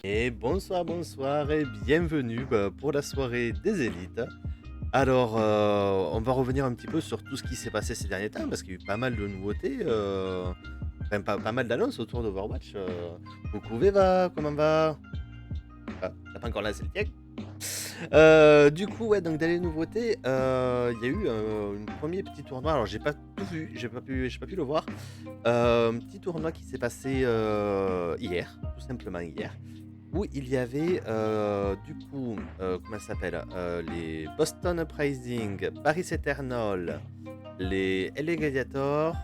Et bonsoir et bienvenue pour la soirée des élites. Alors, on va revenir un petit peu sur tout ce qui s'est passé ces derniers temps, parce qu'il y a eu pas mal de nouveautés, enfin pas mal d'annonces autour d'Overwatch. Coucou Veva, comment va? Ah, t'as pas encore lancé le tien? Du coup, ouais, donc dans les nouveautés, il y a eu un premier petit tournoi. Alors, j'ai pas tout vu, j'ai pas pu le voir. Un petit tournoi qui s'est passé hier, tout simplement hier, où il y avait du coup, comment ça s'appelle, les Boston Uprising, Paris Eternal, les LA Gladiators.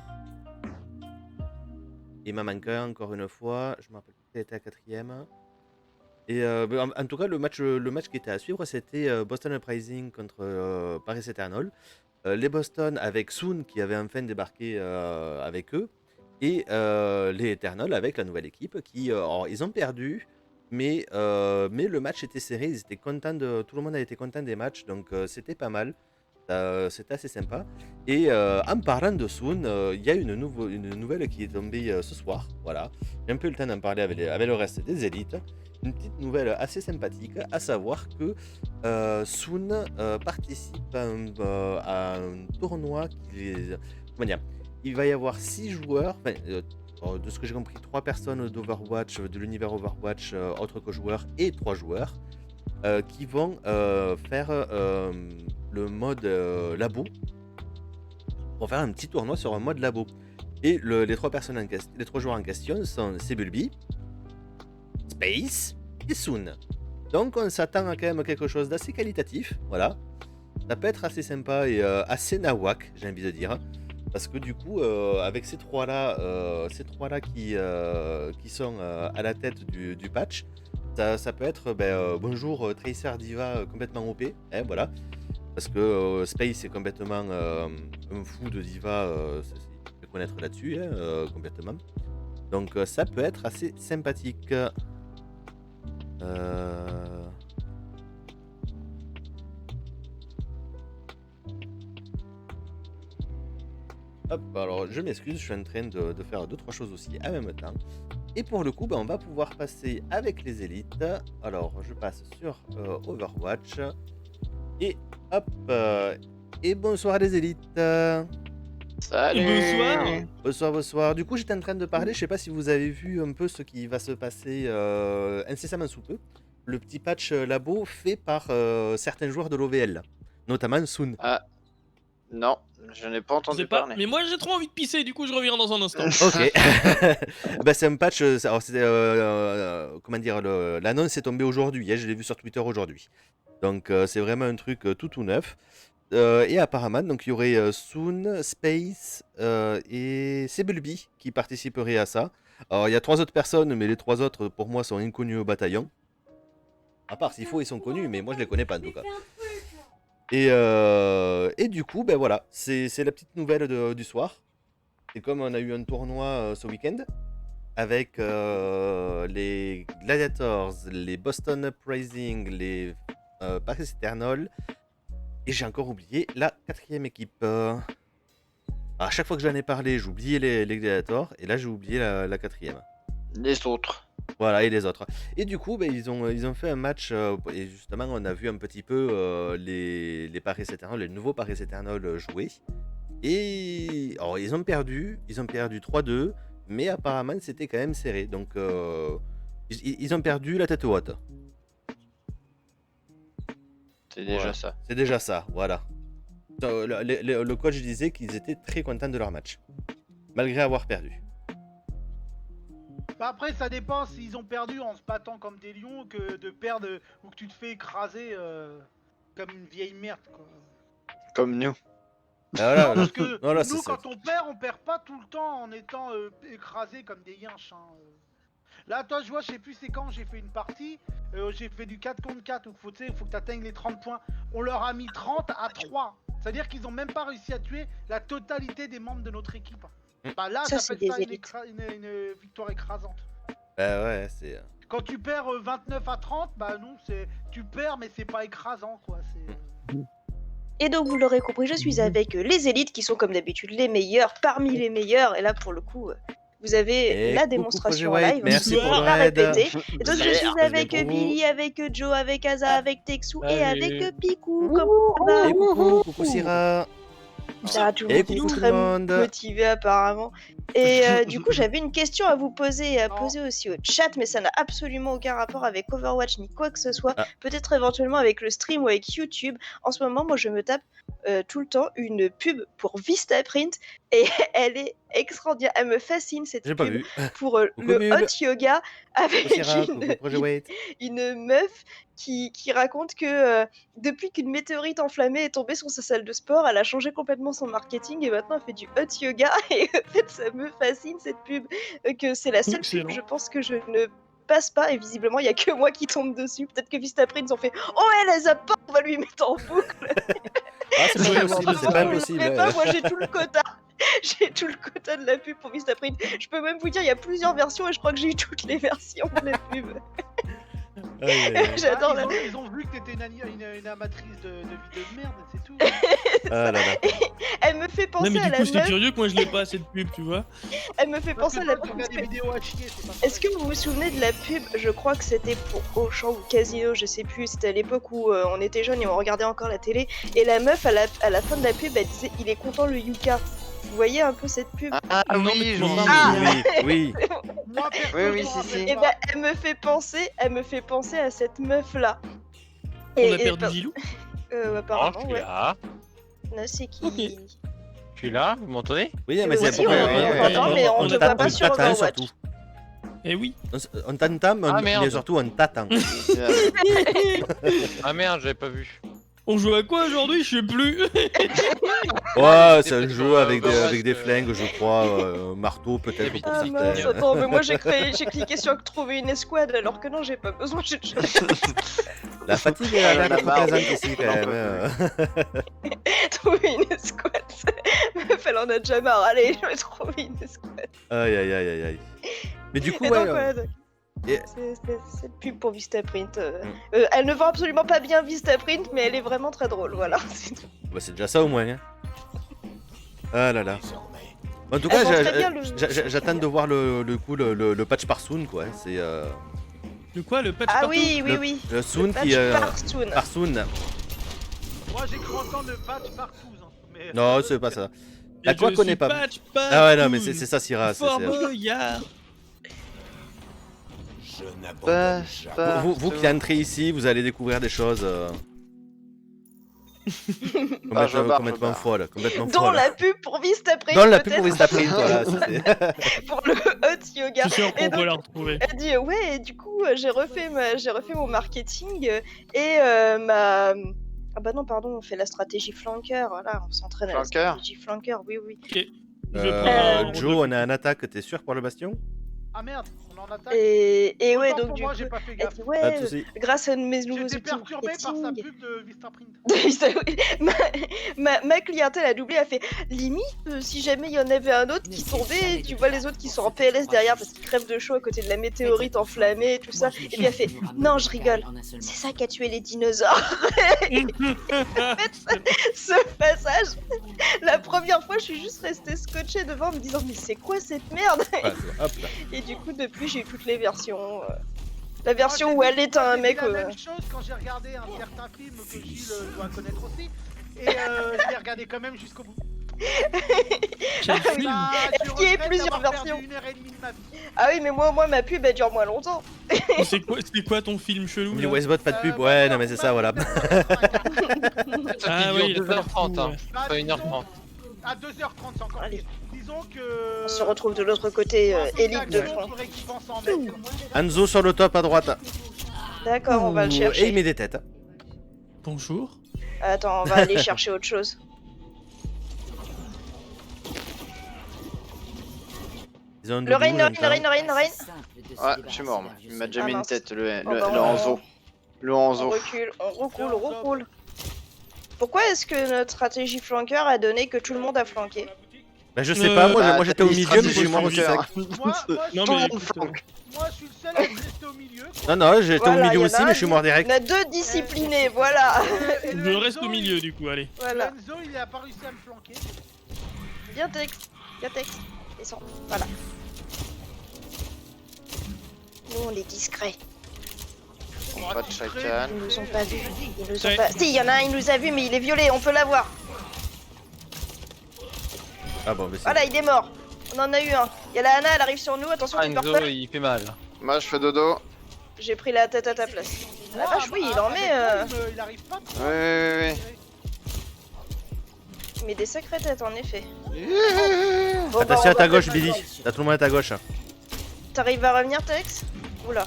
Il m'a manqué encore une fois, je me rappelle plus qui était à quatrième. Et en tout cas, le match qui était à suivre, c'était Boston Uprising contre Paris Eternal. Les Boston avec Soon qui avait enfin débarqué avec eux. Et les Eternals avec la nouvelle équipe qui, alors, ils ont perdu, mais le match était serré. Ils étaient contents tout le monde a été content des matchs, donc c'était pas mal. C'était assez sympa. Et en parlant de Soon, il y a une nouvelle qui est tombée ce soir. Voilà. J'ai un peu eu le temps d'en parler avec le reste des élites. Une petite nouvelle assez sympathique, à savoir que Soon participe à un tournoi comment dire, il va y avoir 6 joueurs, enfin, de ce que j'ai compris, 3 personnes d'Overwatch, de l'univers Overwatch, autres que joueurs, et 3 joueurs, qui vont faire le mode labo, pour faire un petit tournoi sur un mode labo. Et les 3 personnes les 3 joueurs en question sont Sebulbi, Space et Soon. Donc on s'attend à quand même quelque chose d'assez qualitatif, voilà. Ça peut être assez sympa et assez nawak, j'ai envie de dire. Parce que du coup, avec ces trois-là qui sont à la tête du patch, ça peut être bonjour Tracer Diva complètement OP, hein, voilà. Parce que Space est complètement un fou de Diva, il faut connaître là-dessus, hein, complètement. Donc ça peut être assez sympathique. Hop, alors je m'excuse, je suis en train de faire 2-3 choses aussi en même temps. Et pour le coup, on va pouvoir passer avec les élites. Alors, je passe sur Overwatch. Et hop, et bonsoir les élites. Bonsoir. Salut! Bonsoir. Du coup, j'étais en train de parler, je sais pas si vous avez vu un peu ce qui va se passer incessamment sous peu. Le petit patch labo fait par certains joueurs de l'OVL, notamment Soon. Ah, non, je n'ai pas Je sais entendu pas, parler. mais moi j'ai trop envie de pisser, du coup je reviens dans un instant. Ok. C'est un patch. Alors, comment dire, l'annonce est tombée aujourd'hui, hein, je l'ai vu sur Twitter aujourd'hui. Donc, c'est vraiment un truc tout neuf. Et apparemment, donc il y aurait Soon, Space et Sebulbi qui participeraient à ça. Alors, il y a 3 autres personnes, mais les 3 autres, pour moi, sont inconnus au bataillon. À part s'il faut, ils sont connus, mais moi, je les connais pas en tout cas. Et du coup, ben voilà, c'est la petite nouvelle du soir. Et comme on a eu un tournoi ce week-end, avec les Gladiators, les Boston Uprising, les Paris Eternal, et j'ai encore oublié la 4e équipe. À chaque fois que j'en ai parlé, j'ai oublié les Gladiators, et là j'ai oublié la 4e. Les autres. Voilà, et les autres. Et du coup, ils ont fait un match, et justement, on a vu un petit peu les Paris Eternal, les nouveaux Paris Eternal jouer. Et alors, ils ont perdu 3-2, mais apparemment, c'était quand même serré. Donc, ils ont perdu la tête haute. C'est Voilà. déjà ça. C'est déjà ça, voilà. Le coach disait qu'ils étaient très contents de leur match, malgré avoir perdu. Bah après, ça dépend s'ils ont perdu en se battant comme des lions que de perdre ou que tu te fais écraser comme une vieille merde, quoi. Comme nous. Voilà, Non, parce que non, là, nous, c'est quand on perd pas tout le temps en étant écrasé comme des yinches. Hein. Là, toi, je vois, je sais plus c'est quand j'ai fait une partie, j'ai fait du 4 contre 4, donc faut que tu atteignes les 30 points. On leur a mis 30 à 3. C'est-à-dire qu'ils ont même pas réussi à tuer la totalité des membres de notre équipe. Bah là, Ça, j'appelle c'est ça des une, élites. une victoire écrasante. Bah ouais, c'est. Quand tu perds 29 à 30, bah non, tu perds, mais c'est pas écrasant, quoi. Et donc, vous l'aurez compris, je suis avec les élites qui sont comme d'habitude les meilleurs parmi les meilleurs. Et là, pour le coup, vous avez Et la coucou, démonstration en Projet White, live, merci je pour vais le la raid. répéter. Et donc je Merde, suis ça avec vient pour vous. Billy, avec Joe, avec Aza, avec Texu et Salut. avec Picou. Comment ça va? Et coucou Syrah. Ah, tout le Et monde coucou est tout très le monde. motivé apparemment. Et du coup, j'avais une question à vous poser et à Non. poser aussi au chat, mais ça n'a absolument aucun rapport avec Overwatch ni quoi que ce soit. Ah. Peut-être éventuellement avec le stream ou avec YouTube. En ce moment, moi, je me tape tout le temps une pub pour Vistaprint et elle est extraordinaire. Elle me fascine cette J'ai pas pub vu. pour Coucou le Mule. hot yoga Coucou avec Syrah, coucou Projet White. une meuf qui raconte que depuis qu'une météorite enflammée est tombée sur sa salle de sport, elle a changé complètement son marketing et maintenant elle fait du hot yoga. Et en fait, ça me fascine cette pub. Que c'est la seule Excellent. pub, je pense, que je ne passe pas. Et visiblement, il y a que moi qui tombe dessus. Peut-être que Vistaprint, ils ont fait « Oh, elle les a pas, on va lui mettre en boucle !» Ah, c'est pas impossible, c'est pas impossible. Mais pas, moi j'ai tout le quota. J'ai tout le quota de la pub pour Vistaprint. Je peux même vous dire, il y a plusieurs versions et je crois que j'ai eu toutes les versions de la pub. Aïe, aïe, aïe. J'adore Ah, la... ils ont vu que t'étais une amatrice de vie de merde, c'est tout. Ah là là. Elle me fait Non penser mais à du la coup c'était meuf. curieux que moi je l'ai pas cette pub, tu vois. Elle me fait penser à la pub. Regarde des vidéos à chier, c'est pas Est-ce que vous vous souvenez de la pub? Je crois que c'était pour Auchan ou Casino, je sais plus. C'était à l'époque où on était jeunes et on regardait encore la télé. Et la meuf, à la fin de la pub, elle disait il est content le Yuka. Vous voyez un peu cette pub? Ah Non, mais oui, tu je m'en m'en parles. souviens. Oui, oui. Moi, perso, Oui, je oui, m'en si, rappelle si. Et pas. bah, elle me fait penser à cette meuf là. On a perdu Gilou. Apparemment, je suis ouais. là. Non, c'est qui? Ok. Je suis là, vous m'entendez? Oui, mais Oui, c'est aussi, pour on t'entend, mais on te voit pas sur Overwatch. surtout. Eh oui. On t'entend, Ah, mais merde. surtout on t'attend. Ah merde, j'avais pas vu. On joue à quoi aujourd'hui? Je sais plus. Ouais, c'était c'est un peut-être jeu pour, avec Overwatch, des flingues, je crois. Marteau, peut-être. Oui, ou Ah c'est mince, bien. attends, mais moi j'ai cliqué sur trouver une escouade alors que non, j'ai pas besoin. La fatigue est Ah, d'être marre. présente ici quand même. Trouver une escouade. Meuf, elle en a déjà marre. Allez, je vais trouver une escouade. Aïe aïe aïe aïe aïe. Mais du coup, Et ouais. donc, ouais, donc, et- c'est cette pub pour Vistaprint. Elle ne vend absolument pas bien Vistaprint, mais elle est vraiment très drôle. Voilà. c'est tout. Bah, c'est déjà ça au moins. Hein. Ah là là. En tout Elle cas, vend très bien le- j'attends de voir le patch par Soon quoi. C'est Le quoi? Le patch Ah partout? oui, oui, le- oui. le Soon Patch qui par Soon. par Soon. Moi, j'ai cru entendre le patch partout. Hein, mais... Non, c'est pas ça. Et La quoi je connaît suis pas. patch Ah ouais non mais partout. c'est ça Syrah. Fort Boyard. Vous qui entrez ici, vous allez découvrir des choses Ah, je barre, complètement je barre. folles, complètement Dans folles. la pub pour Vistaprint. Dans la pub pour peut-être, Vistaprint, voilà. c'était- pour le hot yoga. Je suis sûr Et qu'on donc, peut la retrouver. elle dit ouais, et du coup j'ai refait mon marketing et ma ah bah non pardon, on fait la stratégie flanqueur, voilà, on s'entraîne à la Flanqueur. stratégie flanqueur, oui oui. Ok. Je vais prendre un Joe, on a un attaque, t'es sûr pour le bastion? Ah merde, on en attaque. Et ouais Autant donc pour du moi, coup, j'ai pas fait elle gaffe. dit Pas de ouais, soucis. grâce à mes nouveaux J'étais outils perturbé par sa marketing. pub de Vistaprint. ma clientèle a doublé, a fait limite si jamais il y en avait un autre qui tombait, tu vois les autres qui sont en PLS derrière parce qu'ils crèvent de chaud à côté de la météorite enflammée et tout ça, et puis elle fait non je rigole, c'est ça qui a tué les dinosaures. En fait, ce passage, la première fois je suis juste restée scotchée devant en me disant mais c'est quoi cette merde. Ouais, hop là. Et du coup depuis j'ai eu toutes les versions. La version Moi, où j'ai elle est un dit mec. la même chose quand j'ai regardé un certain film que Gilles doit connaître aussi. Et je l'ai regardé quand même jusqu'au bout. Quel film? Bah, je Est-ce qu'il y a regrette plusieurs d'avoir versions perdu 1h30 de ma vie. Ah oui mais moi ma pub elle dure moins longtemps. C'est quoi ton film chelou Du là? Westbot, pas de pub, Bah, ouais, non, non mais c'est ça, voilà. Ça Ah qui oui, il dure a pas l'air 2h30, hein. fou, Bah, Pas disons- 1h30. À 2h30, c'est encore Allez. pire. Disons que. On se retrouve de l'autre côté élite de front. Faudrait qu'ils pensent en mettre. Anzo sur le top à droite. D'accord, on va le Et il chercher. met des têtes. Bonjour. Attends, on va aller chercher autre chose. Zone de Le Rain, boue, le j'entends. Ouais, je suis mort, moi. Il m'a déjà Ah, mis une mince. tête, le Oh, bah, Hanzo. Le On Hanzo. recule, on roule. Pourquoi est-ce que notre stratégie flanqueur a donné que tout le monde a flanqué? Bah je sais pas, moi Bah, j'étais au t'as dit milieu mais j'ai eu stratégie moi aussi flanqueur. sec. Moi, Non Tout le mais monde flanque. moi, je suis le seul à être resté au milieu. Non, non, j'étais Voilà, au milieu y en aussi a un mais je suis mort On direct. a deux disciplinés, voilà. Et le je reste Enzo, au milieu du coup, allez. Voilà. Enzo, il a pas réussi à me flanquer. Bien texte. Descends. Voilà. est discret. Pas de chacal. Ils nous ont pas vus. Ils nous ont Ouais. pas... Si, il y en a un, il nous a vus, mais il est violet, on peut l'avoir. Ah bon, mais c'est. Voilà, il est mort. On en a eu un. Il y a la Hana, elle arrive sur nous, attention, Ah, tu pars Enzo, pas. il fait mal. Moi, je fais dodo. J'ai pris la tête à ta place. La vache, oui, il en met, Il arrive pas trop. Oui. il met des sacrées têtes, en effet. Oui. Bon, Attention on à ta va gauche, peut-être- Billy. T'as tout le monde à ta gauche. T'arrives à revenir, Tex? Oula.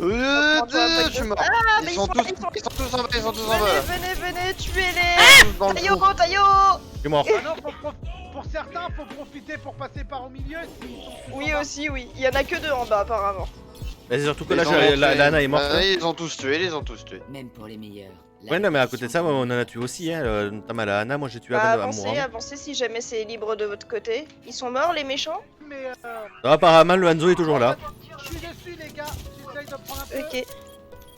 Je suis mort. mais Ils ils sont sont- tous ils sont- en bas, ils sont tous en bas. Venez, tuez-les. Tous dans le Tayo, trou. Tayo. Je suis mort. Ah non, pour certains, faut profiter pour passer par au milieu. S'ils sont tous Oui en bas. aussi, oui. Il y en a que 2 en bas, apparemment. Mais c'est surtout que Ils là, ont la tué. Hana est morte. Ah, ils ont tous tué, ils ont tous tué. Même pour les meilleurs. Ouais, non, mais à côté de ça, moi, on en a tué aussi, hein. Notamment la Hana, moi j'ai tué Bah, avant de avancez, mourir. avancez si jamais c'est libre de votre côté. Ils sont morts, les méchants? Mais Apparemment, le Hanzo est toujours là. je suis dessus, les gars. J'essaye de prendre un peu. Ok.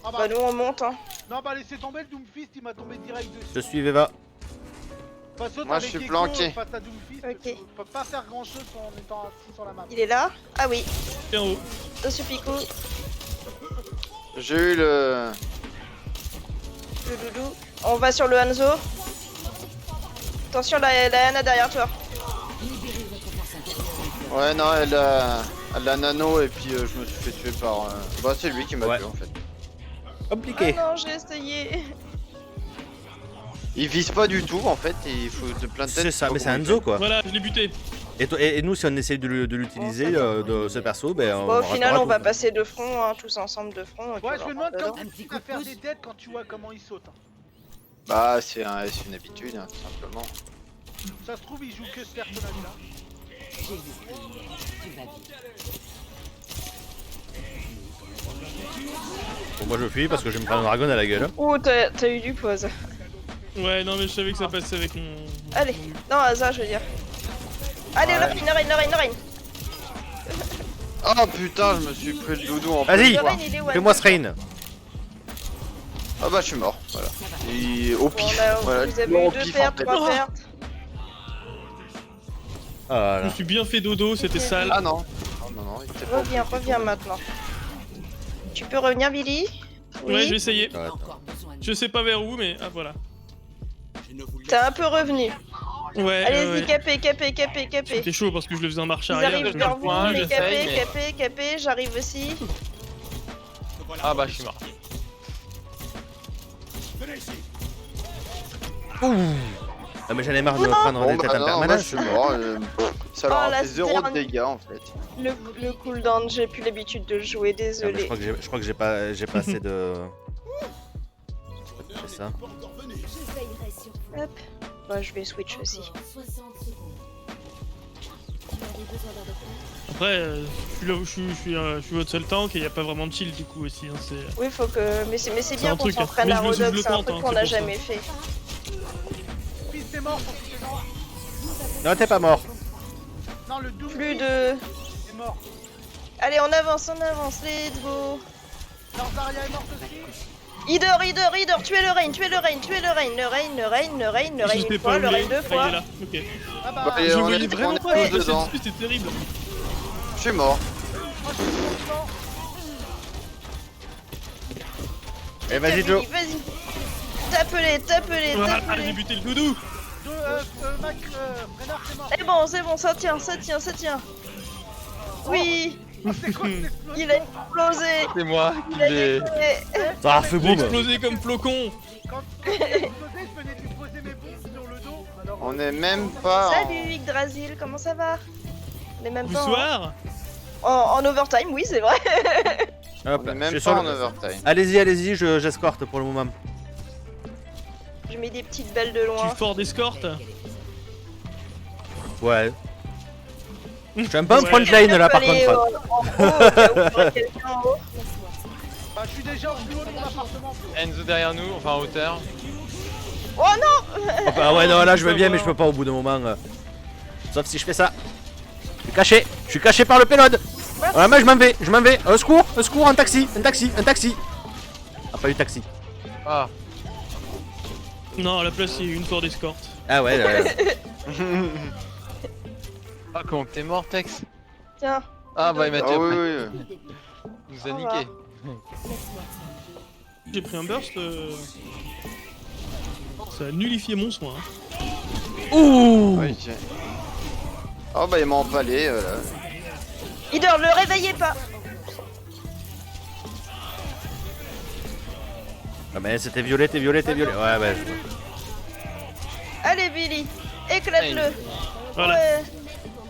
Ah Bah, nous, on monte, hein. Non, bah laissez tomber le Doomfist, il m'a tombé direct dessus. Je suis Veva. Face autre, Moi, je avec suis Echo, planqué. Face à Doomfist, Ok. on peut pas faire grand chose en étant assis sur la map. Il est là? Ah oui. T'es en haut. Monsieur Pico, J'ai eu le. le doudou. On va sur le Hanzo. Attention, la Hana derrière toi. Ouais, non, elle a nano et puis je me suis fait tuer par. Bah, c'est lui qui m'a Ouais. tué en fait. Ah Compliqué. non, j'ai essayé. Il vise pas du tout en fait, et il faut de plein de têtes. C'est ça, mais c'est Hanzo quoi. Voilà, je l'ai buté. Et nous, si on essaye de l'utiliser, de ce perso, ben on. Bon, au final, ratera on va tout. passer de front, hein, tous ensemble de front. et puis Ouais, on je me rentre demande comment dedans. Un petit tu coup vas de faire pouce. des têtes quand tu vois comment il saute. hein. Bah, c'est une habitude, hein, tout simplement. Ça se trouve, il joue que ce personnage-là. J'ai vu. Tu vas vite. Bon, moi je fuis parce que je vais me prendre un dragon à la gueule. Ouh, t'as eu du pause. Ouais, non, mais je savais que ça passait avec mon. Allez, non, hasard, je veux dire. Allez, Ouais. Lorraine. Oh putain, je me suis pris le doudou en Vas-y. plus. Lorraine, il est où? Fais-moi ce rain. Ah bah, je suis mort, voilà. Et au Bon, pif. là, Voilà, vous avez mort eu au 2 pif, en pertes, fait. 3 pertes. Ah Je me là. suis bien fait dodo, c'était sale. Ah non. Oh, non, il était pas. Reviens maintenant. Tu peux revenir, Billy? Ouais, je vais Oui. essayer. Ah, Encore besoin de Je sais pas vers où, mais ah voilà. T'es un peu revenu. Ouais, Allez-y, capé. C'était chaud parce que je le faisais en marche Ils arrière. arrivent je- vers vous, point, les j'essaye, mais- capé, j'arrive aussi. Ah bah, je suis mort. Ah, mais j'en ai marre de me prendre Bon, des têtes bah en non, moi je permanence. suis mort. Ça leur Oh, a la fait 0 de sterne. dégâts en fait. Le cooldown, j'ai plus l'habitude de le jouer, Ah, mais désolé. je crois que j'ai pas assez de. C'est ça. Hop. Bah, je vais switch aussi. Après, je suis là où je suis votre seul tank et y a pas vraiment de shield du coup aussi. Hein, c'est... Oui, faut que. Mais c'est C'est bien un qu'on truc, s'entraîne mais à je me souffle Rodok, le c'est un temps, truc hein, qu'on c'est n'a pour ça. jamais fait. Fils est mort, son fils est mort. Non, t'es pas mort. Non, le Doomfist Plus de. est mort. Allez, on avance, let's go. Narzaria est morte aussi. Healer, tuez le Rain, Je sais une pas fois, où le il Rain est. 2 Ah, fois. il est là, ok. Ah bah, Bah, et Je on voyais est- vraiment on est pas tous la dedans. c'était terrible. Je suis mort. moi je suis content. Eh, vas-y, Joe. Vas-y. Tape-les. Voilà, j'ai buté le doudou. Mac, Renard c'est mort. C'est bon, ça tient. Oui, C'est quoi cette explosion? il a explosé. C'est moi qui Il a l'ai. explosé. Ah, fais J'ai boum. explosé comme flocon. Quand il a explosé, je venais de lui poser mes bombes sur le dos. Alors, On est même pas. Salut Yggdrasil, comment ça va? On est même pas Bonsoir. en overtime, oui, c'est vrai. Hop, On est je même suis pas sur en le- overtime. Allez-y, j'escorte pour le moment. Je mets des petites balles de Tu loin. es fort d'escorte. Ouais. Je suis un peu en Ouais. frontline là par Allez, contre. en haut, au cas où il y aurait quelqu'un en haut. bah, je suis déjà au plus haut de mon appartement. Enzo derrière nous, enfin en hauteur. Oh non! Ah ouais, non, là je veux bien, mais je peux pas au bout d'un moment. Sauf si je fais ça. Je suis caché par le payload. Voilà, moi je m'en vais. Au secours, un taxi. Ah, pas eu taxi. Ah, Non, à la place, il y a une fort d'escorte. Ah ouais, ah comment que t'es mort, Tex? Tiens, Ah bah il m'a Ah déjà oui, pris. oui, oui. Il nous a Au niqué. J'ai pris un burst. Ça a nullifié mon soin. Hein. Ouh. Ouais, tiens. Oh bah il m'a empalé là. Idor, le réveillez pas. Ah mais c'était violet, t'es violet, t'es violet. Ouais bah je vois. Allez Billy, éclate-le. Voilà. Ouais,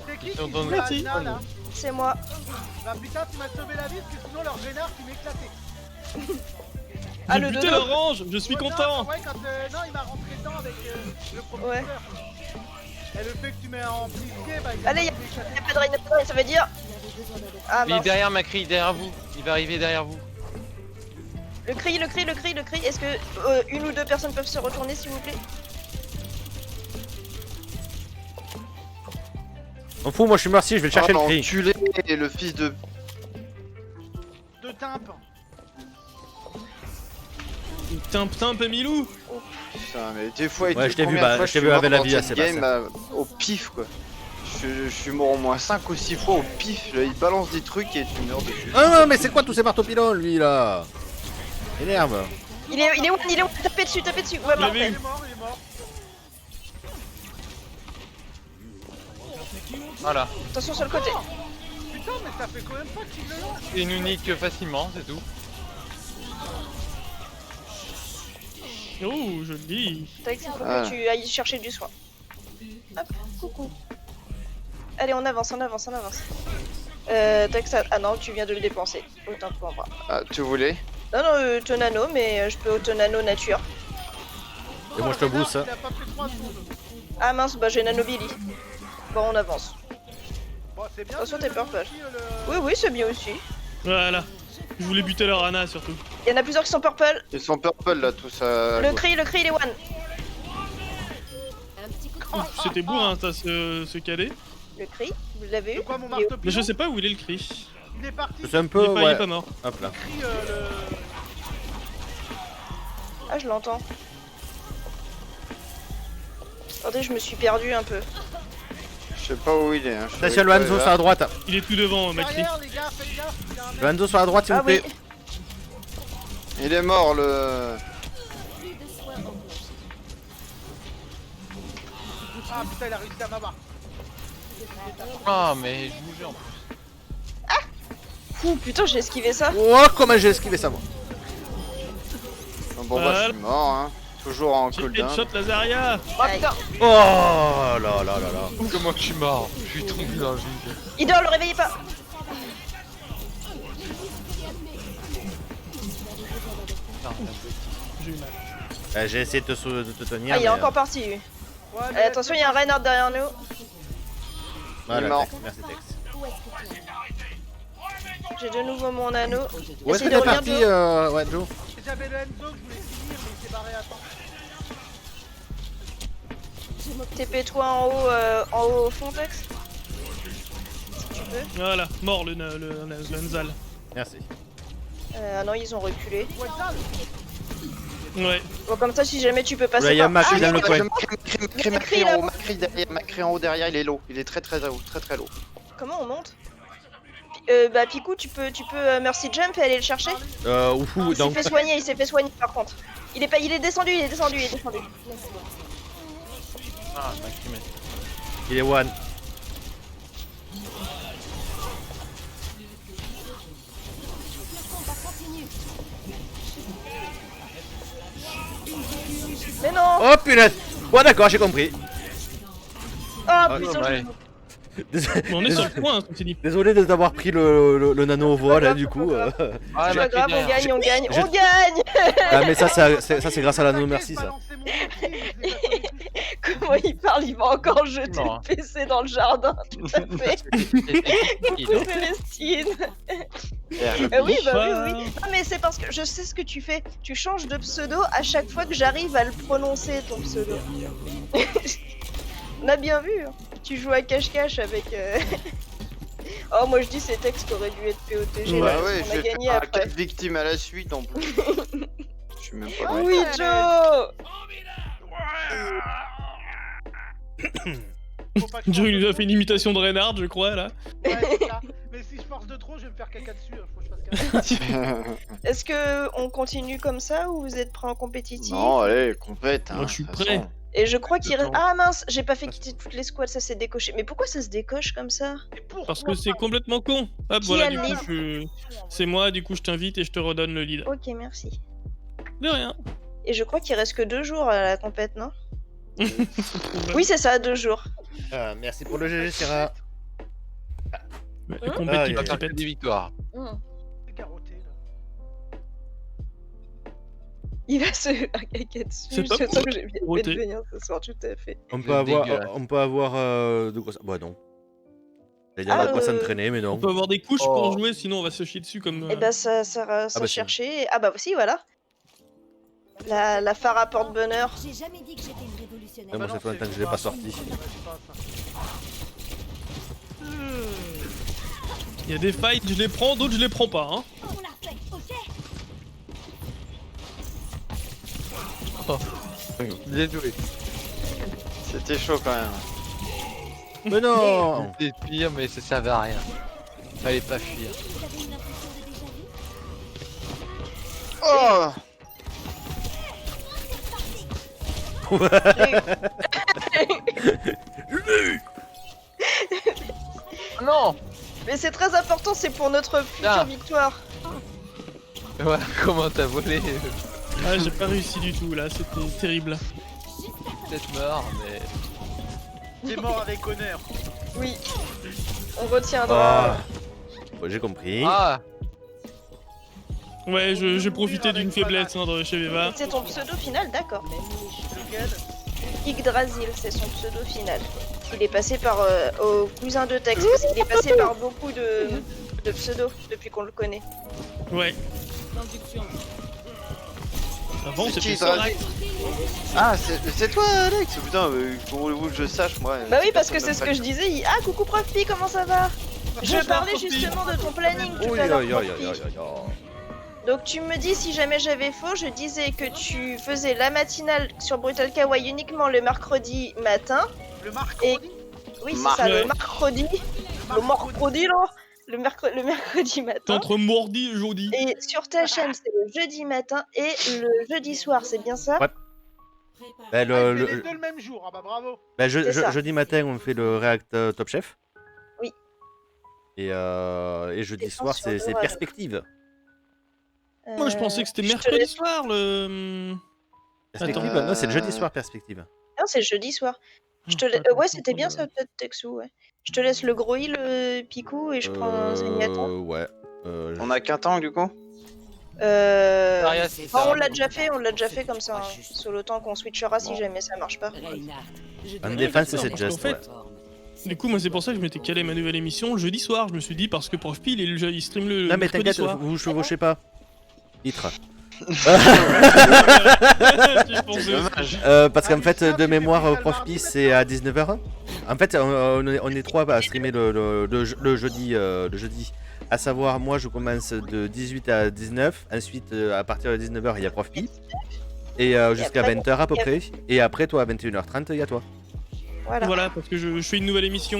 C'est qui Si on qui donne joue le la petit. Anna, là? c'est moi. Bah putain, tu m'as sauvé la vie parce que sinon leur vénard tu m'éclatais. Ah, J'ai le buté dodo. l'orange, je suis Oh, non, content. Ouais, quand non, il m'a rentré dedans avec le propulseur. Et le fait que tu m'aies amplifié, bah il a Allez, m'éclaté. Y'a pas de rain, ça veut dire. Ah Il est mince. derrière Macri, derrière vous. Il va arriver derrière vous. Le cri. Est-ce que une ou deux personnes peuvent se retourner s'il vous plaît? On fout, moi je suis merci, je vais le chercher le cri. Enculé et le fils de. De timpe. Timp, Emilou. Putain, mais des fois, Ouais, je t'ai vu, combien bah, de fois je t'ai suis vu mort avec la dans vie, cette c'est game, pas au pif quoi. Je suis mort au moins 5 ou 6 fois au pif. Là, il balance des trucs et tu meurs dessus. Ah non mais c'est quoi tous ces marteaux pilons lui là? Énerve. Il est où? Tapez dessus. Ouais, Je l'ai parfait. vu. Il est mort. Voilà. Attention sur le côté. Putain, mais ça fait quand même pas qu'il le lance. Il nous nique facilement, c'est tout. Oh, je le dis. Tac, il faut Ah. que tu ailles chercher du soin. Hop, coucou. Allez, on avance. Tac, ça. Ah non, tu viens de le dépenser. Autant pour moi. Ah, tu voulais? Non, auto-nano, mais je peux auto-nano nature. Et moi je te booste. Il a pas fait 3 secondes. Ah mince, bah j'ai nano Billy. Bon, on avance. Bon, c'est bien. Attention, de- t'es de- purple. aussi, le- Oui, c'est bien aussi. Voilà. Je voulais buter leur Ana surtout. Il y en a plusieurs qui sont purple. Ils sont purple là, tous à Le gauche. cri, il est one. Ouf, c'était bourrin ça, ce cadet. Le cri, vous l'avez De eu? quoi mon Il est où? marteau Mais je pilon sais pas où il est le cri. Il est parti. Je sais un Il peu, est pas, il ouais. est pas mort. Hop là. Crie, Ah, je l'entends. Attendez, je me suis perdu un peu. Je sais pas où il est. Hein. je Attention savais le pas, Hanzo là. sur la droite. Il est tout devant, Macri. Derrière, les gars, faites gaffe. Il a un Le mec. Hanzo sur la droite s'il Ah vous oui. plaît. Il est mort le. Ah putain, il a réussi à m'avoir. Ah, mais je bougeais en plus. Ouh, putain, j'ai esquivé ça. Oh comment j'ai esquivé ça moi. Bon, bah, je suis mort. Hein. Toujours en J'ai cooldown. headshot Lazaria. Aïe. Oh là là là là. Comment je suis mort? Je suis tombé dans le vide. Idor, le réveillez pas. J'ai eu mal. J'ai essayé de te tenir. Ah, il est mais, encore parti, lui. Ouais, mais Attention, il y a un Reinhardt derrière nous. Voilà, Il est mort. Tex, merci Tex. J'ai de nouveau mon anneau. Où est-ce Essaye que de t'es revenir, parti Joe. ouais Joe? J'avais le Enzo que je voulais finir, mais il s'est barré à temps. TP-toi en haut au fond, Tex. Si tu veux. Voilà, mort le Nzal. Merci. Ah non, ils ont reculé. Ouais, ça, Ouais. Bon, comme ça, si jamais tu peux passer Ouais, y a par... Macri Ah, dans le coin. Macri en haut, Macri en haut derrière, il est low. Il est très low, très low. Comment on monte? Bah Picou, tu peux Mercy Jump et aller le chercher? Ouh, Il s'est donc. fait soigner par contre. Il est descendu. Ah, Macri, mais. Il est one. Mais non! Oh punaise. Ouais d'accord j'ai compris. Oh putain, ouais. Désolé, Mais on est sur le point, hein, ceci dit. désolé de t'avoir pris le nano au vol là du coup. Ah, c'est pas grave, on gagne, on gagne! Ah mais ça c'est grâce à l'anneau merci ça. Comment il parle? Il va encore jeter Non. le PC dans le jardin, tout à fait. Coucou Célestine! Oui, bah oui. Ah mais c'est parce que je sais ce que tu fais. Tu changes de pseudo à chaque fois que j'arrive à le prononcer, ton pseudo. On a bien vu, hein. Tu joues à cache-cache avec... Oh, moi je dis c'est Tex qui aurait dû être POTG, Bah là, ouais, parce qu'on a j'ai gagné fait après. 4 victimes à la suite en plus. Je suis même pas Oui, Joe! Faut pas que je Joe force il de nous a trop. fait une imitation de Reynard, je crois là. Ouais, c'est ça. Mais si je force de trop, je vais me faire caca dessus. Faut que je fasse caca. Est-ce que on continue comme ça ou vous êtes prêts en compétitif? Non, allez, compète. Moi, je suis prêt. Et je crois qu'il reste. Attends. Ah mince, j'ai pas fait quitter toutes les squads, ça s'est décoché. Mais pourquoi ça se décoche comme ça? Et pourquoi Parce que c'est pas complètement con. Hop, Qui voilà, a du le coup, c'est moi, du coup, je t'invite et je te redonne le lead. Ok, merci. De rien. Et je crois qu'il reste que 2 jours à la compète, non? Oui, c'est ça, 2 jours. Ah, merci pour le GG, Syrah. Ouais, Hein les compètes Ah, qui y a- On va pètent, faire qui que des pètent. victoires. C'est carotté là. Il va se faire caca dessus. C'est pas Je pour sens que j'ai bien fait roter. de venir ce soir, tout à fait. On Vous peut êtes avoir, dégueulasse. on peut avoir de quoi ça. Bah non. J'allais dire Ah, de quoi s'entraîner, mais non. On peut avoir des couches Oh. pour jouer, sinon on va se chier dessus comme. Et bah ça bah, si. cherchait. Ah bah aussi, voilà. La phare à porte-bonheur. J'ai jamais dit que j'étais une révolutionnaire. Ouais, moi, ça fait longtemps que je l'ai pas sorti. Il y a des fights, je les prends, d'autres je les prends pas. Hein. On l'a fait, ok? Bien joué. C'était chaud quand même. Mais non. C'était pire, mais ça servait à rien. Fallait pas fuir. Vous avez une impression de déjà vu? Oh Oh non. Mais c'est très important, c'est pour notre future Ah. victoire. Voilà comment t'as volé. Ah, j'ai pas réussi du tout là, c'était terrible. Peut-être mort, mais. T'es mort avec honneur. Oui. On retiendra. Ah. Bon, j'ai compris. Ah. Ouais, j'ai profité d'une faiblesse hein, chez Veva. C'est ton pseudo final, d'accord. Lequel? Yggdrasil, c'est son pseudo final. Il est passé par au cousin de Tex, parce qu'il est passé par beaucoup de pseudos depuis qu'on le connaît. Ouais. Avant, C'est c'était qui, ça. ça Ah, c'est toi, Alex. Putain, comment voulez-vous que je sache, moi? Bah oui, parce que c'est ce que je disais. Ah, coucou Prof Pi, comment ça va? Je parlais justement de ton planning tout Oui, à l'heure. aïe, Prof aïe, Pi. aïe, aïe, aïe. Donc tu me dis si jamais j'avais faux, je disais que tu faisais la matinale sur Brutal Kawaii uniquement le mercredi matin. Le mercredi? Oui, c'est ça, le Ouais. mercredi. Le mercredi, là. Le mercredi T'es matin. entre mordi et jeudi. Et sur ta chaîne, c'est le jeudi matin et le jeudi soir, c'est bien ça? Ouais. Bah, Ah, il fait le- les deux le même jour, ah bah bravo. bah, C'est ça. jeudi matin, on fait le React Top Chef. Oui. Et jeudi Et soir, sur c'est le- Perspective. Moi, je pensais que c'était je te mercredi laisse- soir le. Perspective, Attends. non, c'est le jeudi soir, Perspective. Non, c'est le jeudi soir. Je te ouais, c'était bien ça, peut-être Texu, ouais. Je te laisse le gros île, Picou, et je prends Zenyatta. Ouais. On a qu'un tank du coup? Daria, c'est Enfin, ça. on l'a déjà fait comme ça, hein. Solo temps qu'on switchera si jamais ça marche pas. Reinhardt, je En dois défense, réviser c'est mon just, ouais. plateforme. Du coup, moi, c'est pour ça que je m'étais calé ma nouvelle émission le jeudi soir. Je me suis dit, parce que Prof Pi, il stream le Non, mais mercredi t'inquiète, soir. vous chevauchez pas. Titre. Tu pensais- Dommage. Parce qu'en Ah, fait, mais ça, de tu fais mémoire, Brutal Prof mardi, Pi, c'est à 19h. En fait, on est trois à streamer le jeudi. À savoir, moi, je commence de 18 à 19. Ensuite, à partir de 19h, il y a Prof Pi. Et jusqu'à après, 20h à peu près. Et après, toi, à 21h30, il y a toi. Voilà. Voilà, parce que je fais une nouvelle émission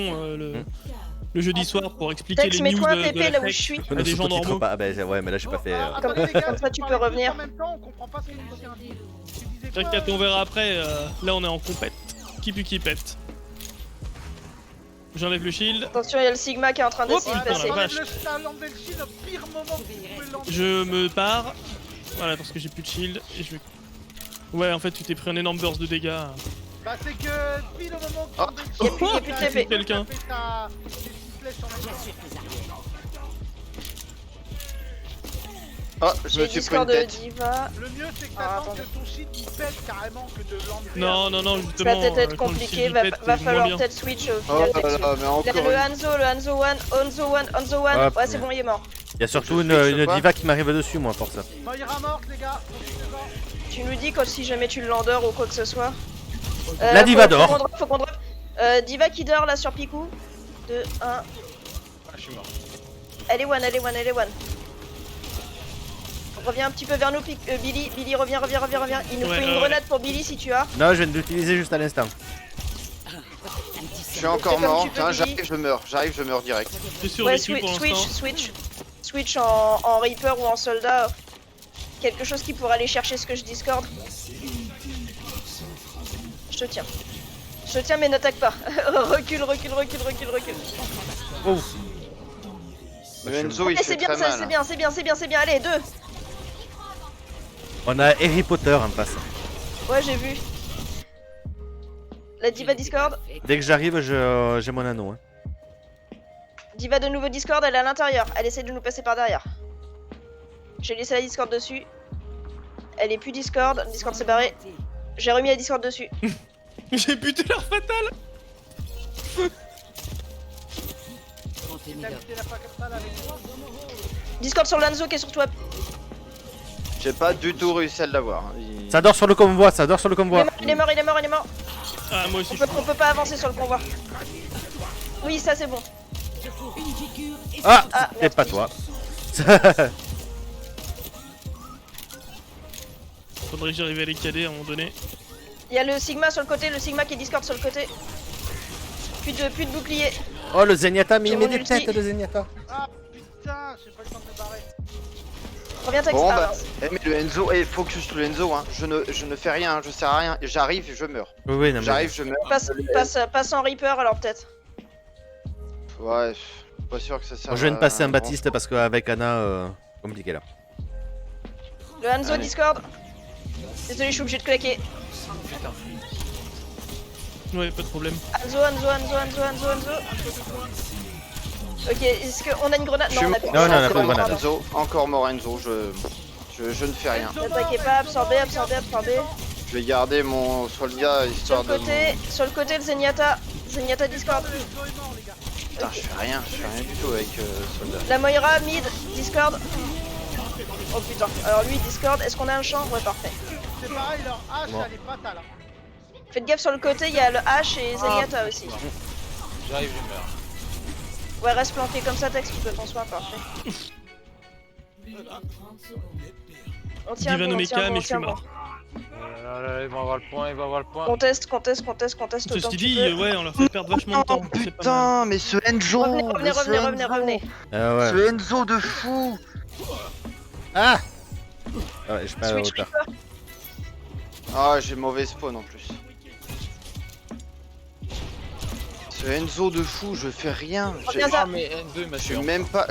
le jeudi soir pour expliquer Tex, les news mets-toi un de TP la là où tech je suis. à des gens normaux. Pas. Ah, bah, ouais, mais là, j'ai pas fait. Attendez, les gars, Comme ça, tu vous peux parlez tous revenir. En même temps, on comprend pas ce que Lucien dit. Tu disais quoi, T'inquiète, on verra après. Là, on est en compète. Qui pue qui pète. J'enlève le shield. Attention, il y a le Sigma qui est en train Oh, d'essayer de putain, passer. la vache. L'enlever le shield au pire moment que vous pouvez l'enlever. Je me pars. Voilà, parce que j'ai plus de shield. Et je vais. Ouais, en fait, tu t'es pris un énorme burst de dégâts. Bah c'est que pile au moment que Ah. tu enlèves le Y a plus de TP. Quelqu'un. fait ta- tes flèches en même temps. Oh, je J'ai me suis pris Discord une de tête. Diva. Le mieux c'est que Ah, t'attends que attendez. ton shit il pète carrément que de l'enlever. Non, non, non, Ça justement. va peut-être être quand le compliqué, shield va pète, c'est va moins falloir bien. peut-être switch au Oh final. là Texu. là, mais Là, encore le une. Hanzo one, on the one. Ah, Ouais, c'est bon, il est mort. Il y a surtout Je une sais pas. diva qui m'arrive dessus, moi, pour ça. Moira morte les gars. Tu nous dis quand si jamais tu le landor ou quoi que ce soit. La diva dort. Faut qu'on drop. Diva qui dort là sur Picou. 2, 1. Ah, je suis mort. Elle est one. Reviens un petit peu vers nous, Billy. Billy, reviens. Il nous Ouais, faut une ouais. grenade pour Billy si tu as. Non, je viens de l'utiliser juste à l'instant. Un petit Je suis suis encore Fais comme mort. tu peux, Putain, Billy. j'arrive, je meurs direct. Je suis sur Ouais, récup pour l'instant. switch en Reaper ou en soldat. Quelque chose qui pourrait aller chercher ce que je discorde. Je te tiens. Je te tiens mais n'attaque pas. recule. Oh. Le Enzo, il Et fait c'est bien, très ça, mal. c'est bien. Allez, 2. On a Harry Potter en passant. Ouais, j'ai vu. La diva Discord. Dès que j'arrive, j'ai mon anneau. Hein. Diva de nouveau Discord, elle est à l'intérieur. Elle essaie de nous passer par derrière. J'ai laissé la Discord dessus. Elle est plus Discord. Discord s'est barré. J'ai remis la Discord dessus. J'ai buté leur fatale. Contenez T'as leur- buté la pas comme ça là avec moi. Discord sur Lanzo qui est sur toi. J'ai pas du tout réussi à l'avoir. Hein. Ça dort sur le convoi, ça dort sur le convoi. Il est mort. Ah, moi aussi. On peut pas avancer sur le convoi. Oui, ça c'est bon. Ah, Ah, c'est pas merci. toi. Faudrait que j'arrive à les caler à un moment donné. Il y a le Sigma sur le côté, le Sigma qui est Discord sur le côté. Plus de bouclier. Oh, le Zenyatta, mais J'ai il met mon des ulti. têtes, le Zenyatta. Ah putain, j'ai pas le temps de me barrer. Reviens taxi. Bon Ah, bah, mince. mais le Enzo, focus le Enzo, hein. Je ne fais rien, je sers à rien. J'arrive et je meurs. Oui, oui, non, mais... J'arrive, je meurs. Passe en Reaper alors peut-être. Ouais, pas sûr que ça sert. Bon, je viens de passer à un Baptiste parce qu'avec Anna, compliqué là. Le Hanzo Allez. Discord. Désolé, je suis obligé de claquer. Ouais, pas de problème. Hanzo. Ok, est-ce qu'on a une grenade? Je suis Non, on mort. a plus. Non, on a Encore pas de mort, grenade. Enzo. Encore mort Enzo, je ne fais rien. N'attaquez pas, absorbez. Je vais garder mon soldat Sur histoire le de. côté, le Zenyatta. Zenyatta Discord. Putain, je fais rien du tout avec soldat. La Moira, mid, Discord. Oh putain, alors lui, Discord, est-ce qu'on a un champ? Ouais, parfait. C'est pareil, leur hache Bon. elle est fatale. Hein. Faites gaffe sur le côté, il y a le H et Zenyatta aussi. J'arrive, je meurs. Ouais, reste planqué comme ça, Tex, tu peux ton soin, parfait. On tient Divan bon, on Omeka, tient bon, mais on je tient suis bon. mort. Il va avoir le point, il va avoir le point. Conteste autant Ceci que dit, tu peux. ouais, on leur fait perdre vachement de temps. C'est pas mal. Putain, mais ce Enzo Revenez. Ah ouais. Ce Enzo de fou. Ah ouais, je suis pas à la Switch hauteur. Reaper. Ah, j'ai mauvais spawn en plus. Ce Enzo de fou, je fais rien. Reviens ça. Ah, mais N2 il m'a Je tué.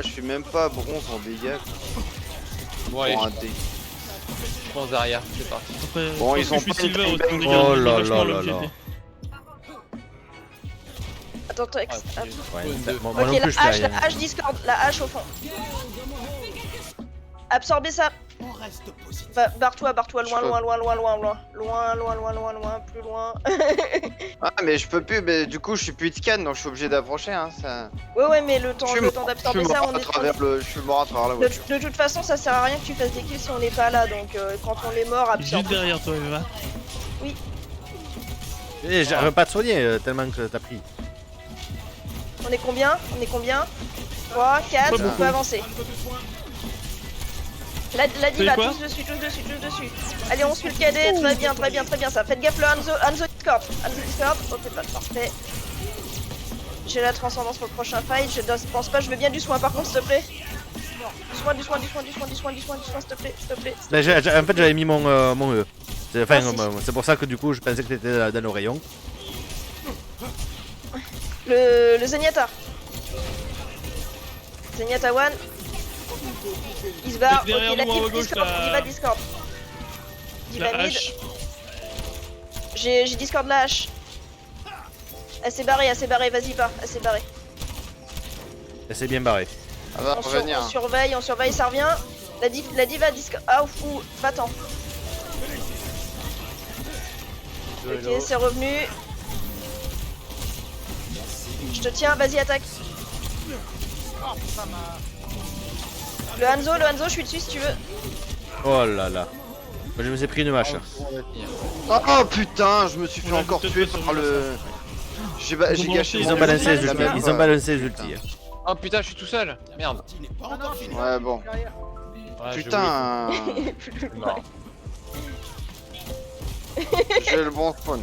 suis même pas bronze en dégâts. Bon, allez, Pour un je dé. pense derrière, c'est parti. Après, Bon, je ils pense ont que je suis pas silver une aussi, on bang. dégage Oh là vachement là là là où là. j'étais. Attends, Tex. Ah, Hop. Ouais, N2. moi non Ok, plus, je fais rien. la H Discord, la H au fond. Absorbez ça. Barre-toi, loin, plus loin. Ah, mais je peux plus, mais du coup, je suis plus de scan donc je suis obligé d'approcher. Hein, ça... Ouais, mais le temps Je suis d'absorber ça, on est. Je suis mort à travers la voiture. De toute façon, ça sert à rien que tu fasses des kills si on n'est pas là, donc quand on est mort, absorbe. Juste derrière toi, Eva. Eh, j'arrive pas à te soigner tellement que t'as pris. On est combien 3, 4, Pas on beaucoup. peut avancer. La diva, quoi tous dessus. Allez, on suit le cadet, très bien ça. Faites gaffe le Hanzo Discord. Ok, parfait. J'ai la transcendance pour le prochain fight, je pense pas, je veux bien du soin par contre, s'il te plaît. Du soin, s'il te plaît. Là, en fait, j'avais mis mon E. Enfin, Ah, si. c'est pour ça que du coup, je pensais que t'étais dans le rayon. Le Zenyatta. Zenyatta One. Il se barre. Ok, Derrière la nous, à diva gauche, Discord. là. Diva Discord. Diva La mid. hache. J'ai Discord la hache. Elle s'est barrée, vas-y pas. Elle s'est barrée. Et c'est bien barré. Elle va revenir. On surveille, ça revient. La diva Discord. Ah, fou, va-t'en. Ok, c'est revenu. Je te tiens, vas-y, attaque. Le Hanzo, je suis dessus si tu veux. Oh là là. Moi, je me suis pris une vache. Oh putain, je me suis fait Ouais, encore peut-être tuer pas par sur le. J'ai gâché Ils mon ont balancé les ulti, ultis. la Ils ont merde. balancé les ultis. Oh putain, je suis tout seul. Merde. Ouais, bon. Ouais, Putain, j'ai oublié. Non. j'ai le bon spawn.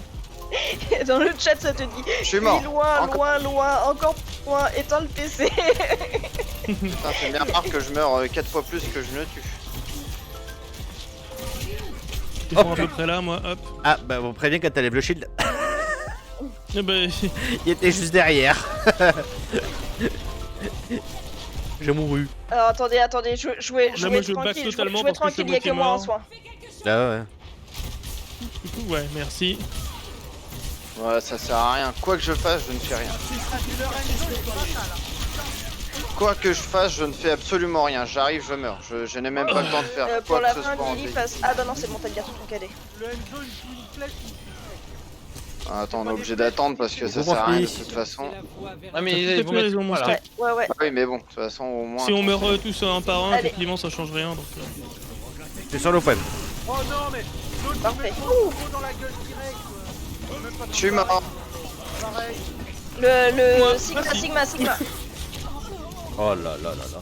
Dans le chat, ça te dit. Je suis mort. Loin, Encore. loin, loin, encore loin, éteins le PC. Putain, c'est bien rare que je meurs 4 fois plus que je ne tue. Je défends à peu près là, moi, hop. Ah, bah on prévient quand t'enlèves le shield. Eh ben, Il était juste derrière. J'ai mouru. Alors attendez, jouez Là, moi, je back tranquille, totalement jouez parce que tranquille, il y a c'est que moi moi qui en soin. Là, ouais. du coup, ouais, merci. Ouais, ça sert à rien. Quoi que je fasse, je ne fais rien. Quoi que je fasse, je ne fais absolument rien. J'arrive, je meurs. Je n'ai même pas le temps de faire Pour quoi la que ce fin, soit en Lily dé. passe. Ah bah non, c'est bon, t'as bien tout ton cadet. Le Enzo, il fout une flèche. Ah, attends, on est obligé d'attendre parce que ça Bon, sert à rien de tant pis. toute façon. Ah mais T'as ils tout à vont fait mettre raison, mon voilà. stack. Ouais, ouais. Ah oui, mais bon, de toute façon, au moins. Si on meurt tous un par un, Allez. effectivement, ça change rien. Donc, C'est sur le web. Oh non, mais l'autre Parfait. il met son combo dans la gueule direct. Même pas Je suis mort. pareil. Le Sigma. Oh là là là là.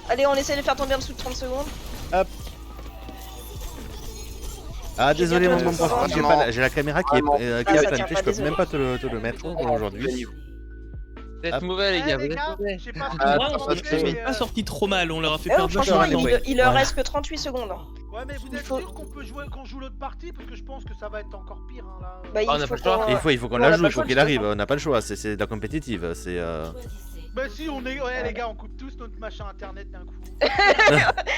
Allez, on essaie de faire tomber en dessous de 30 secondes. Ah désolé mon bientôt bon le prof, soir. j'ai la caméra qui est Vraiment. qui Ah, est ça plantée, tient je pas, peux désolé. même pas te le mettre aujourd'hui. Vous êtes Hop. mauvais les Eh, gars, vous êtes mauvais. j'ai pas Ah, ouais, attends, on parce que- n'est pas sorti trop mal, on leur a fait Eh, perdre franchement, vachement de temps. il leur Voilà. reste que 38 secondes. Hein. Ouais, mais vous Il êtes faut- sûr qu'on peut jouer, qu'on joue l'autre partie parce que je pense que ça va être encore pire hein, là. Bah, Ah, on a pas le choix. Il faut qu'on on la a joue, pas il le faut choix, qu'il de toute arrive, façon. on n'a pas le choix, c'est de la compétitive, c'est Bah si, on est, ouais les gars, on coupe tous notre machin internet d'un coup.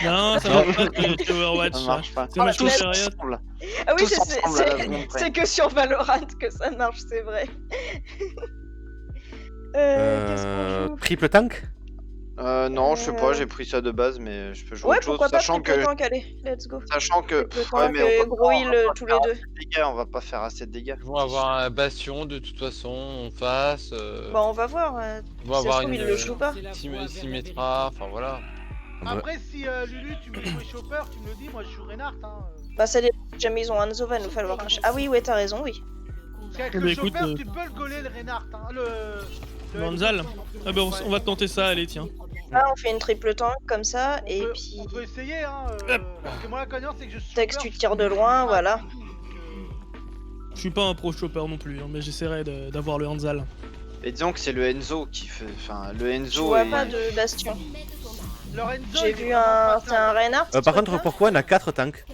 Non, ça marche pas sur Overwatch. Ça marche pas. C'est ma Tous chose période. ensemble. Ah oui, Tous ensemble, à la seconde près. c'est que sur Valorant que ça marche, c'est vrai. Qu'est-ce qu'on joue triple tank. Non, je sais pas, j'ai pris ça de base, mais je peux jouer Ouais, autre chose. pourquoi pas, Sachant triple que. tank, allez, let's go. Sachant que. Triple Ouais, tank mais et on va gros pas- heal on va pas tous faire les deux. assez de dégâts, on va pas faire assez de dégâts. Ils vont avoir un bastion de toute façon en face. Bah, on va voir. Ils vont avoir il une le joue pas. Symmetra, enfin voilà. Après, si Lulu, tu veux jouer Chopper, tu me le dis, moi je joue Reinhardt. Hein. Bah, ça dépend. Si jamais ils ont Hanzo, va nous falloir un. Ah oui, ouais, t'as raison, oui. Parce qu'avec Eh le ben, écoute, Chopper, tu peux le gauler le Reinhardt. Hein. Le Manzal. Enzo. Ah bah on va tenter ça, allez tiens. Là, on fait une triple tank comme ça, et On peut- puis. On peut essayer, hein. Parce que moi, la connaissance, c'est que je suis. Tex, Chopper, tu tires de loin, voilà. Je suis pas un pro chopper non plus, hein, mais j'essaierai d'avoir le Hanzal. Et disons que c'est le Enzo qui fait. Enfin, le Je Enzo. vois est- pas de bastion. Leur Enzo, J'ai il est vu vraiment un. pas C'est simple. un Reinhardt Par contre, pourquoi on a 4 tanks?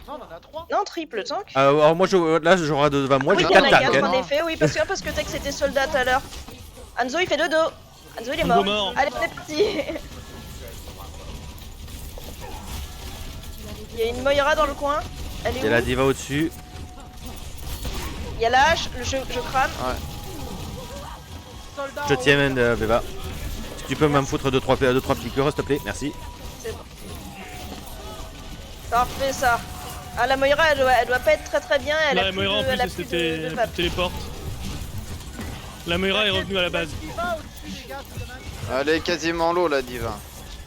Non, on en a 3. Non, triple tank. Alors moi, là, j'aurai devant moi, Oui, j'ai il y en 4 a 4 tanks. en hein. effet, oui, parce que Tex était soldat tout à l'heure. Hanzo, il fait dodo. Hanzo, il est Hanzo mort. mort. Allez, on est parti. Il y a une Moira dans le coin. Elle Il y a est la où? diva au-dessus. Il y a la hache, je crame. Soldat. Je tiens, Beva. Si tu peux m'en foutre 2-3 piqûres, s'il te plaît, merci. C'est bon. Parfait ça. Ah, la Moira, elle doit pas être très bien. Elle Là, a la plus Moira en de, elle a plus plus c'était de la vape. téléporte. La Moira est revenue à la base. Qui va au-dessus, les gars, c'est dommage. Elle est quasiment l'eau, la diva.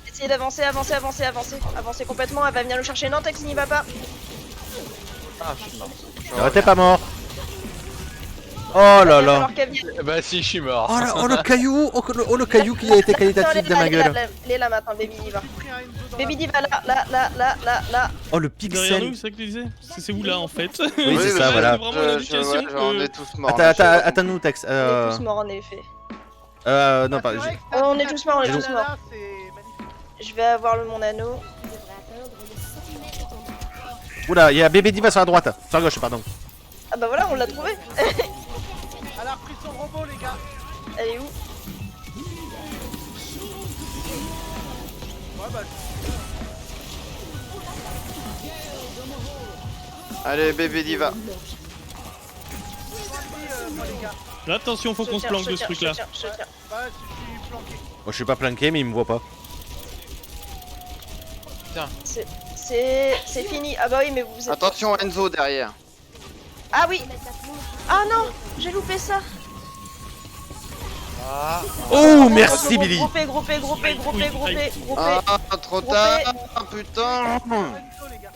Essayez d'avancer, avancer complètement. Elle va venir le chercher. Non, Tex n'y va pas. Ah, je suis mort. Non, t'es pas mort. Oh Il là va là. falloir qu'elle vienne. Bah si, je suis mort. Oh le caillou, le caillou qui a été qualitatif de ma gueule. Elle est là maintenant, Baby Diva. J'ai pris un Enzo dans Baby la- Diva, là. Oh le Derrière nous, pixel. c'est ça que tu disais? C'est où là en fait? Oui, c'est ça, Ouais, voilà. c'est vraiment une indication On que... est tous morts. là, Attends-nous, Tex. On est tous morts en effet. Non, Ah, pas. c'est vrai j'ai- que t'as On dit est tous morts, on est la tous la morts. la, c'est magnifique. Je vais avoir mon anneau. Oula, il y a bébé diva sur la droite. Sur la gauche, pardon. Ah bah voilà, on l'a trouvé. Elle a repris son robot, les gars. Elle est où? Ouais, bah, Allez, bébé diva. moi, les gars. Là, attention, faut qu'on se planque de ce truc là. Je tiens. Bah, je suis planqué. Moi, je suis pas planqué, mais il me voit pas. C'est fini. Ah bah oui, mais vous êtes... Attention, Enzo derrière. Ah oui. Ah non, j'ai loupé ça. Ah, Oh, merci Billy. Groupé. ah trop tard. Putain. Enzo, les gars.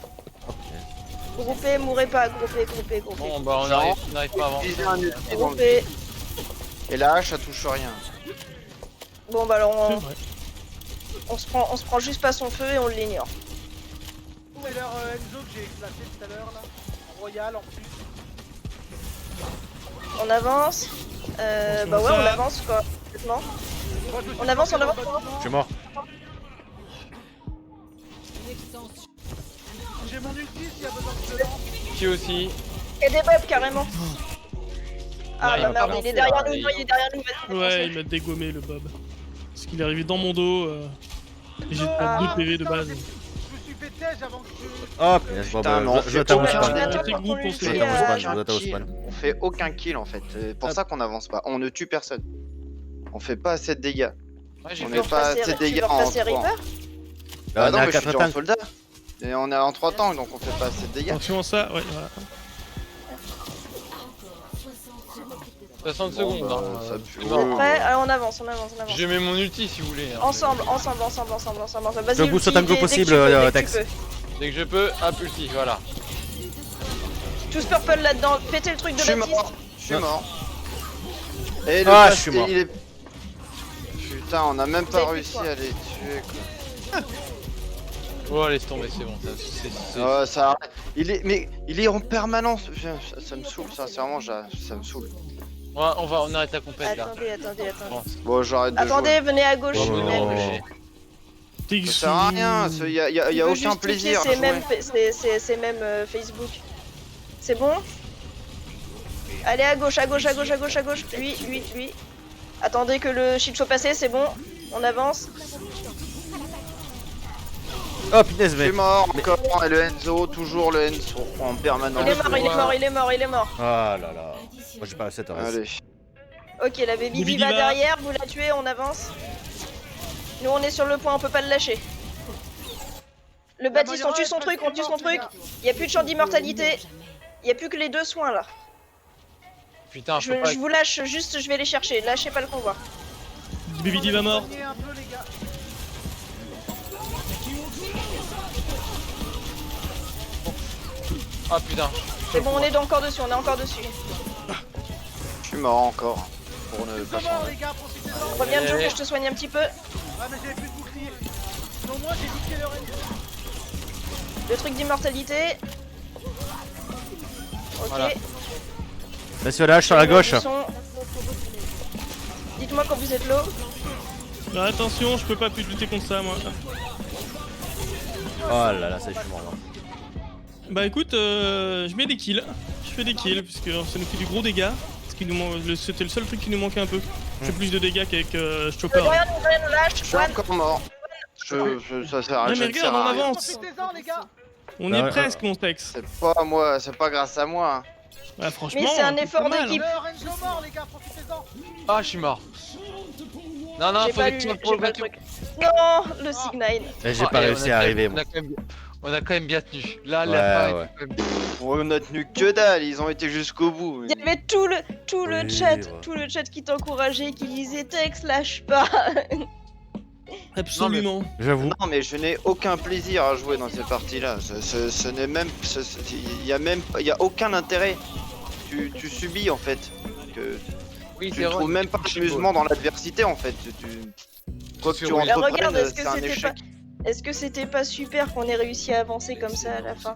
Groupé, mourrez pas. Groupé. Bon bah on n'arrive pas à avancer. Utiliser un ulti dans le- Groupé. Et la hache, ça touche rien. Bon bah alors C'est vrai. on se prend juste pas son feu et on l'ignore. C'est leur Enzo que j'ai éclaté tout à l'heure, là. royal en plus. On avance. Bah ouais, on avance quoi. Complètement. Moi, je me suis On avance, planté on avance, dans le on avance. Je bâtiment. suis mort. Une extension. J'ai mon ulti s'il y a besoin que je lance. Qui aussi. Il y a des mobs carrément. Ah Ouais, bah il merde, va il est derrière faire, nous, il- il est derrière nous. vas-y, Ouais, défonce-le. il m'a dégommé le Bob. Parce qu'il est arrivé dans mon dos. Et j'ai Non, pas ah, 2 PV de putain, base. Je me suis fait tège avant que tu... Oh punaise, bon Putain, mais on bah, fait je dois t'avoir aucun spawn. kill. Attends, Petit pour groupe, ton on ulti, se fait On spawn, fait je dois t'avoir aucun spawn. kill. On fait aucun kill en fait. C'est pour ça qu'on avance pas. On ne tue personne. On fait pas assez de dégâts. Ouais, j'ai On fait met pas repasser- assez de tu veux dégâts en repasser 3. Reaper Là, on non, est à mais je suis 4 déjà en tanks. soldat. Et on est en 3 tanks donc on fait pas assez de dégâts. Attention à ça, ouais, voilà. 60 Bon, secondes. bah, hein. ça pue. C'est Ouais, mort. Ouais, alors on avance, on avance, on avance. Je mets mon ulti si vous voulez. hein. Ensemble. Vas-y, Je booste ulti, autant que dès que possible, tu peux, dès que Tex. tu peux. Dès que je peux, hop, ulti, voilà. Tous purple là-dedans, pétez le truc de Je suis Baptiste. mort. Je suis Non. mort. Et le Ah, Bast, je suis mort. il est... Putain, on a même Vous pas avez plus réussi de points. à les tuer quoi. Oh, laisse tomber, c'est bon. C'est- Oh, ça arrête. Il est en permanence. Ça me saoule, sincèrement, ça me saoule. On arrête la compète là. Attendez. Bon, Bon, j'arrête de Attendez, venez à gauche. Oh, je me non. débrouille. Oh. jouer. Ça sert à rien, y a Il veut aucun justifier plaisir. à ses jouer. mêmes, c'est même Facebook. C'est bon? Allez à gauche. Lui. Attendez que le shield soit passé, c'est bon. On avance. Oh punaise, Je mais. suis mort encore, et le Enzo, toujours le Enzo en permanence. Il est mort. Oh là là. Moi j'ai pas assez de reste. Allez. Ok, la baby Baby diva diva. derrière, vous la tuez, on avance. Nous on est sur le point, on peut pas le lâcher. Le Baptiste, on tue son truc. Il y a plus de champ d'immortalité. Il y a plus que les 2 soins là. Putain, je peux pas. Je vous lâche, juste je vais les chercher. Lâchez pas le convoi. Baby Diva mort. Soignez un peu, les gars. Ah putain. C'est bon, on est encore dessus, Je suis mort encore. Pour ne Ils pas sont morts, changer. les gars, profitez-en. Reviens Joe que je te soigne un petit peu. Ouais, mais j'avais plus de bouclier. Non, moi j'ai niqué le reste. Le truc d'immortalité. Ok. Voilà. Messieurs là, je suis sur la gauche. Ils sont- Dites-moi quand vous êtes low. Ah, attention, je peux pas plus lutter contre ça moi. Oh là là, ça je suis mort moi. Bah écoute, je mets des kills. Je fais des kills, parce que ça nous fait du gros dégâts. C'était le seul truc qui nous manquait un peu. Je fais plus de dégâts qu'avec Chopper. Rien nous lâche. Je suis encore mort. Ça sert à Non rien. mais je ne sers regarde, on à rien. avance. Profitez-en, les gars. On Ah est ouais, presque, mon Tex. C'est pas moi, c'est pas grâce à moi. hein. Ouais, franchement. Mais c'est un c'est effort pas mal, d'équipe. hein. Le Renzo mort, les gars, profitez-en. Ah, je suis mort. Non, J'ai faut pas être lu, sur j'ai pas le bateau. truc. Non, le Sig9. Et j'ai pas réussi à arriver moi. On a quand même bien tenu. Là, Ouais, la fin ouais. était quand même- On a tenu que dalle, ils ont été jusqu'au bout. Il y avait tout le Oui, chat, ouais. tout le chat qui t'encourageait, qui disait Tex, lâche pas. Absolument. J'avoue. Non mais je n'ai aucun plaisir à jouer dans ces parties-là. Ce n'est même, il y a aucun intérêt. Tu subis en fait. Oui, Tu c'est ne vrai. trouves même pas d'amusement dans l'adversité en fait. Quoi que tu Mais Mais regarde, entreprennes, c'est un échec. est-ce que c'était pas super qu'on ait réussi à avancer comme ça à la fin?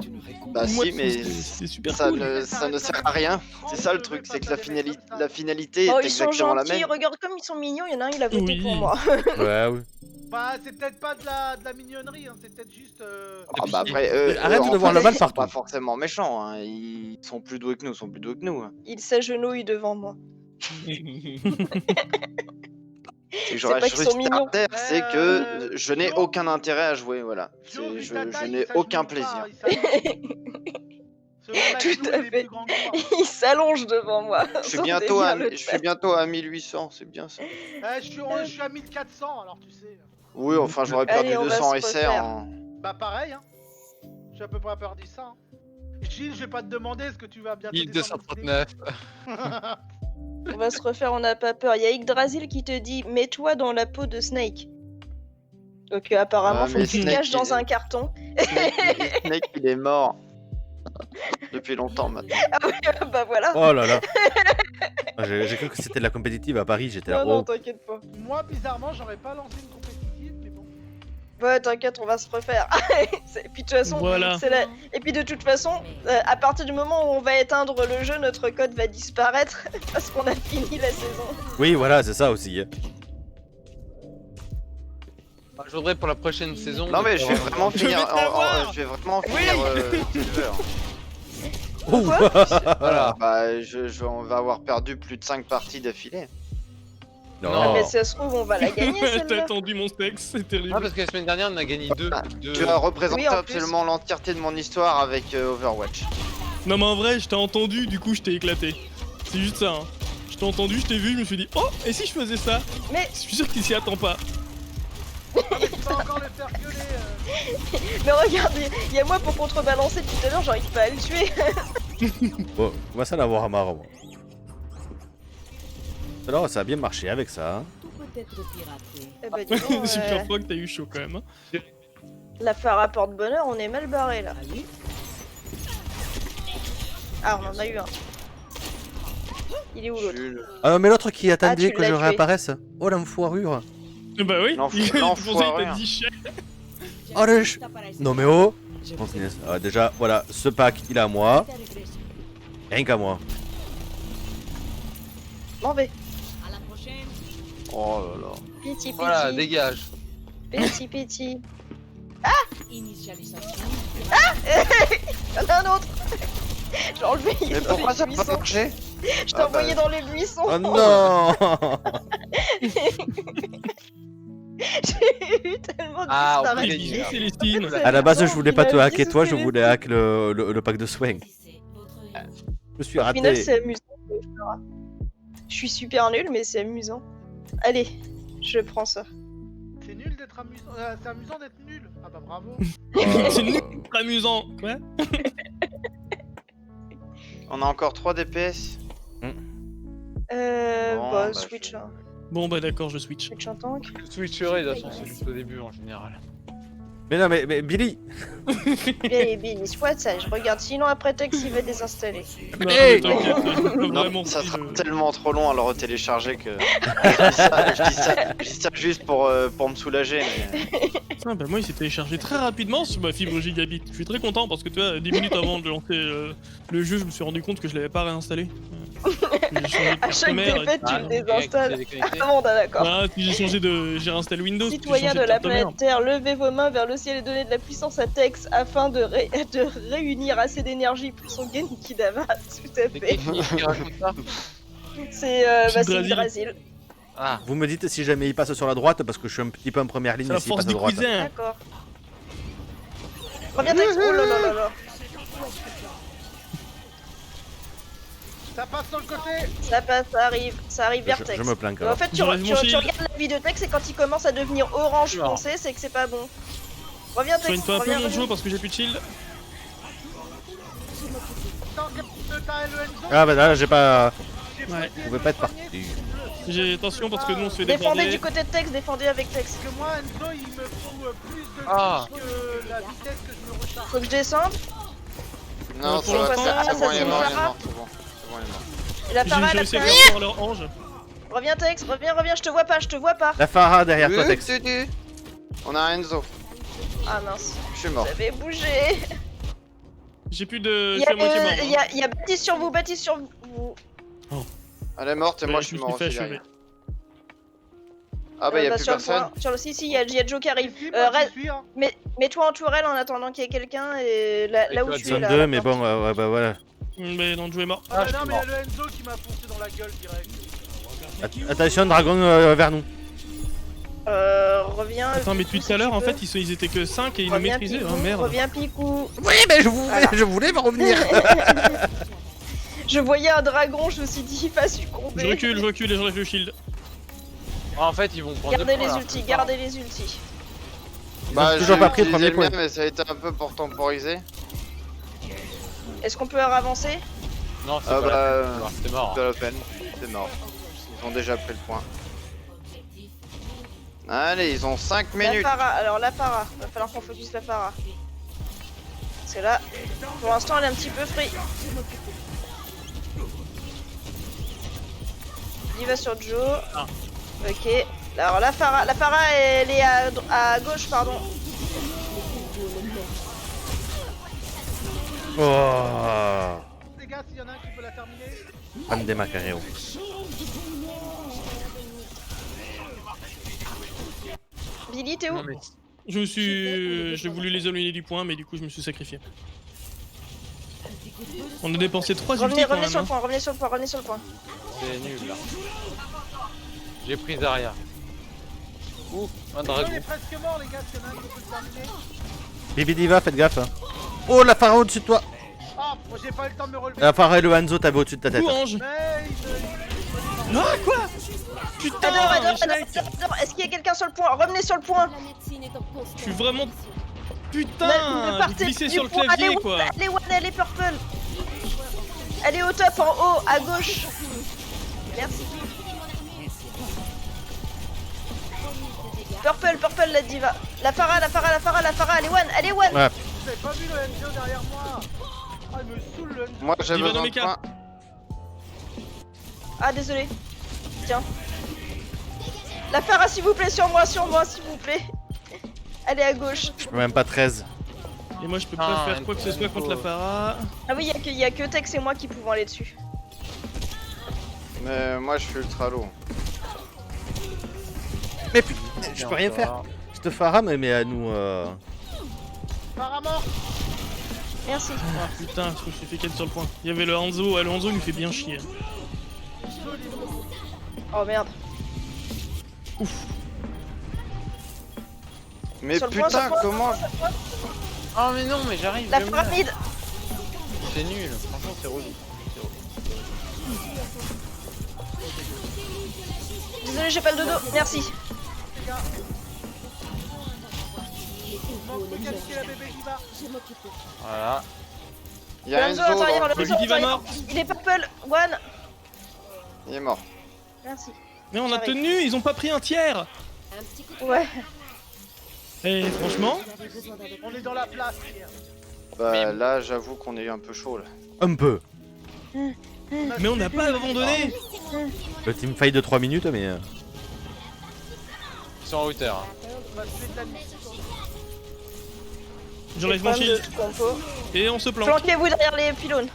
Bah Moi, si, mais c'est super ça cool. ne sert à rien. C'est ça le truc, c'est que la finalité Oh, est ils sont exactement la gentils, même. regarde comme ils sont mignons, il y en a un, il a voté Oui. pour moi. Ouais, oui. Bah, c'est peut-être pas de la mignonnerie, hein, c'est peut-être juste. Ah bah après, Arrête en de voir fait, le mal ils sont partout. pas forcément méchants. Hein. Ils sont plus doués que nous, hein. Il s'agenouille devant moi. C'est que je C'est pas reste qu'ils sont juste mignons. à terre, c'est que je n'ai Joe. aucun intérêt à jouer, voilà. Joe, vu Je ta taille, n'ai il aucun s'agenouille plaisir. pas, il s'agenouille. Ce mec, Tout nous, à il est fait. plus grand que moi. Il s'allonge devant moi. Je suis Sans bientôt à, délire, le je chat. suis bientôt à 1800, c'est bien ça. Je suis à 1400, alors tu sais. Oui, enfin j'aurais Allez, perdu on va 200 se essais refaire. en... Bah, pareil, hein. J'ai à peu près perdu ça. Hein. Gilles, je vais pas te demander ce que tu vas bientôt Il descendre. 239. On va se refaire, on n'a pas peur. Il y a Yggdrasil qui te dit mets-toi dans la peau de Snake. Donc apparemment, Ah, faut mais que tu te Snake, caches dans il- un carton. Snake, il est mort. Depuis longtemps maintenant. Bah voilà. Oh là là. Ah, j'ai cru que c'était de la compétitive à Paris, j'étais là. Non, non, Oh. t'inquiète pas. Moi, bizarrement, j'aurais pas lancé une compétitive, mais bon. Ouais, t'inquiète, on va se refaire. Et puis de toute façon, Voilà. Et puis de toute façon, à partir du moment où on va éteindre le jeu, notre code va disparaître parce qu'on a fini la saison. Oui, voilà, c'est ça aussi. Hein. Je voudrais pour la prochaine saison. Non mais je vais vraiment Je vais finir. t'avoir. Je vais vraiment finir Silver. Voilà. Bah, on va avoir perdu plus de 5 parties d'affilée. Non. Non. Mais si ça se trouve, on va la gagner T'as celle-là. tendu mon steak, c'est terrible. Ah, parce que la semaine dernière, on a gagné deux. Tu as représenté Oui, en absolument l'entièreté de mon histoire avec Overwatch. Non mais en vrai, je t'ai entendu, du coup je t'ai éclaté. C'est juste ça. Hein. Je t'ai entendu, je t'ai vu, je me suis dit oh, et si je faisais ça? Mais- Je suis sûr qu'il s'y attend pas. Tu vas encore le faire gueuler. Mais regardez, il y a moi pour contrebalancer depuis tout à l'heure, j'arrive pas à le tuer. Bon, on va s'en avoir marre. Moi. Alors, ça a bien marché avec ça. Hein. Tout peut être piraté. Eh bah, dis donc, Super fois que t'as eu chaud quand même. Hein. la Farah porte-bonheur, on est mal barré là. Ah oui? Ah, on en a eu un. Il est où l'autre? Jules. Ah non, mais l'autre qui attendait tu que l'as je tué. réapparaisse. Oh, l'enfoirure. Bah oui, L'enfoiré, il pensait qu'il t'a hein. dit chien. Oh, non, mais oh. Oh, punaise. Ah, déjà, voilà, ce pack, il est à moi. Rien qu'à moi. M'en vais. À la prochaine. Oh là là. Piti, Voilà, piti. dégage. Piti, piti. Initialisation. Il y en a un autre. J'ai enlevé, il est Mais dans pourquoi les ça peut pas buissons. marcher? Je t'ai Ah, envoyé bah. dans les buissons. Oh non. J'ai eu tellement de Ah, on ça peut reste- Les gagner, bisous là. Célestine. À la base, je voulais pas te Il a hacker dit toi, sous je ses voulais hack le pack de soins. Je me suis Au final, raté. c'est amusant. Je suis super nulle, mais c'est amusant. Allez, je prends ça. C'est nul d'être amusant. C'est amusant d'être nul. Ah bah bravo. C'est nul, amusant. Quoi? On a encore 3 DPS. Bon, bah, Switch, je- hein. Bon bah d'accord, je switch. Switch en tank. Je switcherai, de toute façon, c'est juste au début en général. Mais non, mais Billy. Bien, Billy, soit sage. Regarde, sinon après Tex, il va désinstaller. Non, Hey mais t'inquiète, j'ai Non, vraiment ça pris sera le- tellement trop long à le retélécharger que. je dis ça juste pour me soulager. Mais... Ah bah moi il s'est téléchargé très rapidement sur ma fibre gigabit. Je suis très content parce que tu vois, 10 minutes avant de lancer le jeu, je me suis rendu compte que je l'avais pas réinstallé. J'ai changé de À carte chaque mère et- défaite, tu Ah, le ok, désinstalles. c'est déconnecté. Ah bon, d'accord. Ah, puis j'ai réinstallé Windows. puis j'ai Citoyens changé de la carte mère. planète Terre, levez vos mains vers le ciel et donnez de la puissance à Tex afin de réunir assez d'énergie pour son Genki Dama. Tout à C'est fait. qui raconte ça? C'est C'est le Brésil. Brésil. Ah, Vous me dites si jamais il passe sur la droite parce que je suis un petit peu en première ligne C'est la ici, il force passe à des droite. cousins. D'accord. Reviens Tex. Oh là là là là. Ça passe sur le côté. Ça passe, ça arrive vers Tex. Je me plains quand En même. fait, tu J'enlève mon regardes shield. la vie de Tex et quand il commence à devenir orange Non. foncé, c'est que c'est pas bon. Reviens Tex, Soigne-toi un peu reviens, mon reviens. jeu parce que j'ai plus de shield. Tant que t'as le Enzo. Ah bah là, j'ai pas. j'ai Ouais. essayé Vous de pouvez le pas être soigner, parti. J'ai attention parce que nous on se fait Défendez déborder. du côté de Tex, défendez avec Tex. Parce que moi, Enzo, il me faut plus de Ah. push que la vitesse que je me recharge. Faut que je descende. Non, pour ça va. l'instant, C'est bon, il est ça mort, se il est voit. mort. C'est bon, il est mort. Et la para, J'ai la réussi à para. faire leur ange. Reviens Tex, reviens, je te vois pas, je te vois pas. La Farah derrière toi, Tex. On a un Enzo. Ah mince, Je suis mort. j'avais bougé. J'ai plus de. Il Je suis à moitié mort. hein. y a Baptiste sur vous, Baptiste sur vous. Elle est morte et moi je suis me mort fait aussi achever. derrière. Ah bah y'a Bah, plus sur le personne. point. Sur le si, y a Joe qui arrive. Si, moi, Red- j'y suis, hein. Mets-toi en tourelle en attendant qu'il y ait quelqu'un et là où toi, tu es Zone là. 2, la mais porte. bon, ouais, bah voilà. Mais non, le jeu est mort. Ah, je non, suis mais mort. y'a le Enzo qui m'a foncé dans la gueule direct. Attention, dragon vers nous. Reviens. Attends, mais depuis si tout à l'heure tu en peux. fait ils étaient que 5 et ils le Reviens, maîtrisaient. Picou, Oh merde. Reviens Picou. Oui, mais Voilà. je voulais me revenir. Je voyais un dragon, je me suis dit, il va succomber. Je recule et j'enlève le shield. en fait, ils vont prendre. Gardez deux points, les là. ultis, gardez les ultis. Ils Bah ont toujours j'ai pas pris le utilisé premier le point. mien mais ça a été un peu pour temporiser. Est-ce qu'on peut avancer? Non, c'est Ah pas la bah peine. C'est mort. de la peine. C'est mort. Ils ont déjà pris le point. Allez, ils ont 5 La minutes. para, alors la para, va falloir qu'on focus la para. Parce que là, pour l'instant, elle est un petit peu free. Il va sur Joe. Ah. Ok. Alors la Pharah elle est à gauche, pardon. Oh, Les gars, s'il y en a un qui peut la terminer. fan des macaréos. Billy, t'es où? Non mais J'ai voulu les éliminer du point, mais du coup je me suis sacrifié. On a dépensé 3 ultis quand Revenez même. sur le Hein. point, revenez sur le point. c'est nul là. J'ai pris Zarya. Ouh, un On dragon. est presque mort, les gars, s'il y en a un qui peut le terminer. Bibi Diva, faites gaffe. Hein. Oh, la Pharah au-dessus de toi. Ah, moi j'ai pas eu le temps de me relever. La Pharah et le Hanzo, t'avais au-dessus de ta tête. Ouh, Ange. Mais Ah, quoi? Putain, Adore. Schneck. Est-ce qu'il y a quelqu'un sur le point? Revenez sur le point. La médecine est en constante. Je suis vraiment... Ne Putain, j'ai partez glissé du sur le point. clavier quoi. Allez, One, elle est purple. Elle est au top, en haut, à gauche. Merci. Purple, la diva. La Pharah, elle est one, Ouais. vous avez pas vu le Enzo derrière moi. Ah, il me saoule le Enzo. Moi j'ai Diva besoin de Nomeka. points. Ah, désolé. Tiens. La Pharah, s'il vous plaît, sur moi, s'il vous plaît. Elle est à gauche. Je peux même pas 13. Et moi je peux Ah, pas faire quoi que ce soit contre la Pharah. Ah oui, il y a que Tex et moi qui pouvons aller dessus. Mais moi je suis ultra lourd. Mais putain, je peux rien faire. Cette Pharah me met à nous. Paramore. Merci. Ah putain, je me suis fait ken sur le point. Il y avait le Hanzo, le Hanzo il me fait bien chier. Oh merde. Mais Sur le point, putain, sur le point. comment Oh mais non, mais j'arrive. La je meurs. pyramide. C'est nul, franchement c'est relou. Désolé, j'ai pas le dodo. Merci. Manque de qualifier la bébé Diva. Voilà. Il y a Lorenzo Enzo à l'intérieur, dans le Le Lorenzo à Guy va l'intérieur. mort. Il est purple. One. Il est mort. Merci. Mais on a J'arrive. tenu, ils ont pas pris un tiers. Un petit coup de Ouais. Et franchement, vous avez besoin d'un On est dans la place, hier. Bah là j'avoue qu'on est un peu chaud là. Un peu. mais on n'a pas abandonné. Le teamfight de 3 minutes, mais. Ils sont en hauteur. Hein. On va tuer de la mission. J'enlève mon Problème shield de compo. et on se planque. Planquez-vous derrière les pylônes.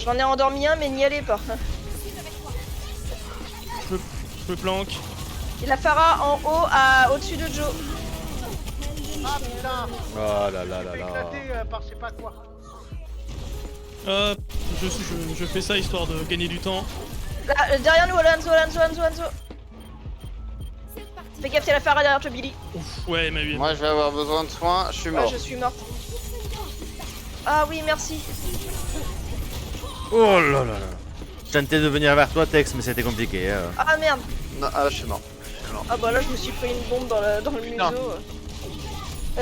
J'en ai endormi un, mais n'y allez pas. Je me planque. Et la Pharah en haut, au-dessus de Joe. Ah putain. Oh là là là Je vais là. éclater par je sais pas quoi. Je fais ça histoire de gagner du temps. Là, derrière nous, Lorenzo. Fais gaffe, c'est la Pharah derrière toi, Billy. Ouf, ouais, il m'a eu. Moi je vais avoir besoin de soins, je suis Ouais, mort. je suis morte. Ah oui, merci. Oh là là là. Je tentais de venir vers toi, Tex, mais c'était compliqué. Ah merde. Non, ah je suis mort. Ah bah là, je me suis pris une bombe dans le museau. Non. Bon,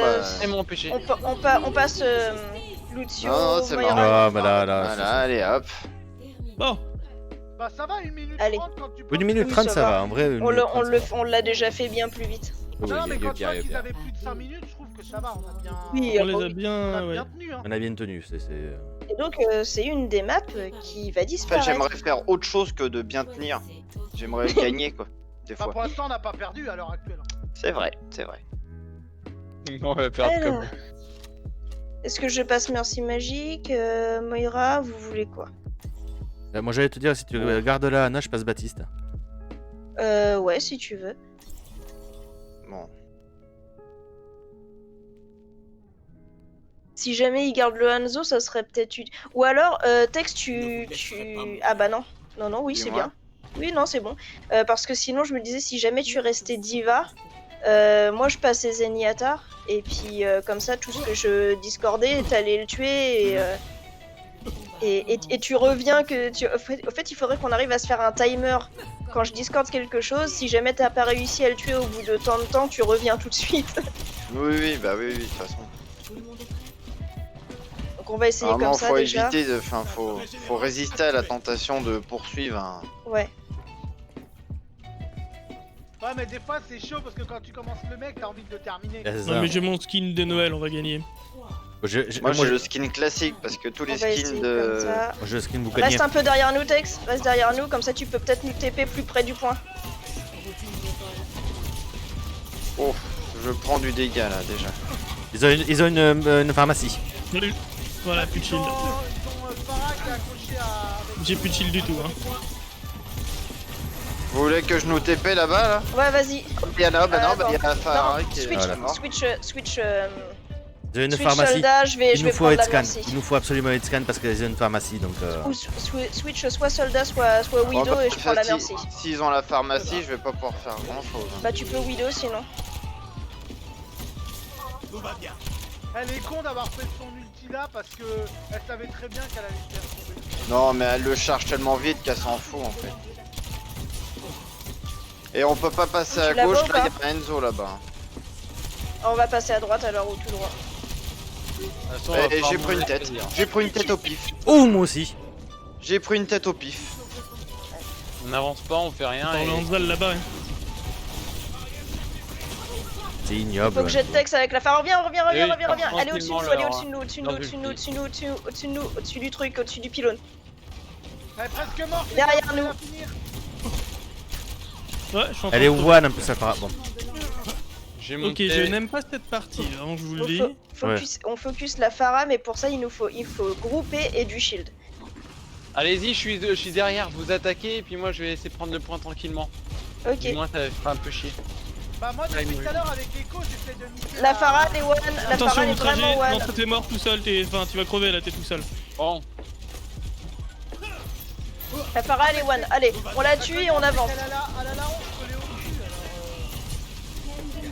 bah, C'est mon péché. On passe Lucio, Non, c'est Moira. marrant. Ah, bah là, là. Voilà, allez hop. Bon, Bah ça va, 1 minute Allez. 30 quand tu Une minute Oui, 30, ça ça va. va. En vrai, une On minute 30, ça va. on l'a déjà fait bien plus vite. Oui, Non, mais il y a quand que tu vois Pierre, qu'ils avaient plus de 5 minutes, je trouve que ça va, on a bien, Oui, on les a on bien. a Ouais. bien tenu. Hein. On a bien tenu. C'est. Et donc, c'est une des maps qui va En fait disparaître. j'aimerais faire autre chose que de bien tenir. J'aimerais gagner quoi. Des Enfin, fois. pour l'instant, on n'a pas perdu à l'heure actuelle. C'est vrai, c'est vrai. On va perdre Alors, comme. est-ce que je passe merci magique Moira, vous voulez quoi? Moi, j'allais te dire, si tu gardes la Anna, je passe Baptiste. Ouais, si tu veux. Bon. Si jamais il garde le Hanzo, ça serait peut-être utile. Ou alors, Tex, tu... Ah bah non. Non, oui, c'est Dis-moi. bien. Oui, non, c'est bon. Parce que sinon, je me disais, si jamais tu restais Diva, moi, je passais Zenyatta. Et puis, comme ça, tout ce que je discordais, t'allais le tuer et tu reviens que... Au fait, il faudrait qu'on arrive à se faire un timer. Quand je discorde quelque chose, si jamais t'as pas réussi à le tuer au bout de tant de temps, tu reviens tout de suite. Oui, bah oui, de toute façon. Donc on va essayer Normalement, comme ça faut déjà. éviter de. Enfin, faut résister à la tentation de poursuivre un. Ouais. Ouais, mais des fois, c'est chaud parce que quand tu commences le mec, t'as envie de le terminer. C'est Non, ça. mais j'ai mon skin de Noël, on va gagner. Moi j'ai le skin classique parce que tous les On va essayer skins comme de. ça. Moi, j'ai le skin boucanier. Reste un peu derrière nous, Tex. Reste derrière nous, comme ça tu peux peut-être nous TP plus près du point. Oh, je prends du dégât là déjà. Ils ont une pharmacie. Salut. Voilà, plus de shield. Ils ont Farah qui est accroché à. J'ai plus de shield du tout. Hein. Vous voulez que je nous TP là-bas là? Ouais, vas-y. Il y en a, bah non, Attends. il y a la Farah qui est Switch, mort. switch, Ils ont une switch pharmacie. soldat, je vais Il nous faut prendre la headscan. Mercy. Il nous faut absolument headscan parce qu'ils ont une pharmacie donc. Ou switch soit soldat, soit Widow Bon, bah, et je prends la Mercy. S'ils ont la pharmacie, je vais pas pouvoir faire grand chose. Bah tu peux Widow sinon. Elle est con d'avoir fait son ulti là parce que elle savait très bien qu'elle allait se faire tomber. Non, mais elle le charge tellement vite qu'elle s'en fout en fait. Et on peut pas passer Tu à la gauche, vois ou là pas il y a Enzo là-bas. On va passer à droite alors ou tout droit. De toute façon, Et on va j'ai pouvoir pris une mourir tête. plaisir. J'ai pris une tête au pif. Oh moi aussi. J'ai pris une tête au pif. On n'avance pas, on fait rien. Dans Et... le handball là-bas. Hein. C'est Faut ignoble. que j'ai Tex avec la phare. Reviens. Oui, Elle est au-dessus de nous, tranquillement, elle est au-dessus de nous, au-dessus de nous, leur au-dessus de nous, ulti. au-dessus de nous, au-dessus du truc, au-dessus du pylône. Elle est presque morte. les Derrière gars, on va nous. la finir. Ouais, je suis en train Elle est de- one un peu ça par. Bon. J'ai Ok, monté. je n'aime pas cette partie, vraiment je vous le dis. On focus la Pharah, mais pour ça il faut grouper et du shield. Allez-y, je suis derrière, vous attaquez et puis moi je vais essayer de prendre le point tranquillement. Ok. Du moins ça fera un peu chier. Bah moi depuis Ouais, tout à l'heure avec l'écho j'essaie de niquer La Pharah elle est one, la Attention, Pharah elle est mon trajet, vraiment one. non, t'es mort tout seul, enfin tu vas crever là, t'es tout seul. Bon, La Pharah elle est one. Allez, on la tue et on avance. Elle a la honte, je l'ai au-dessus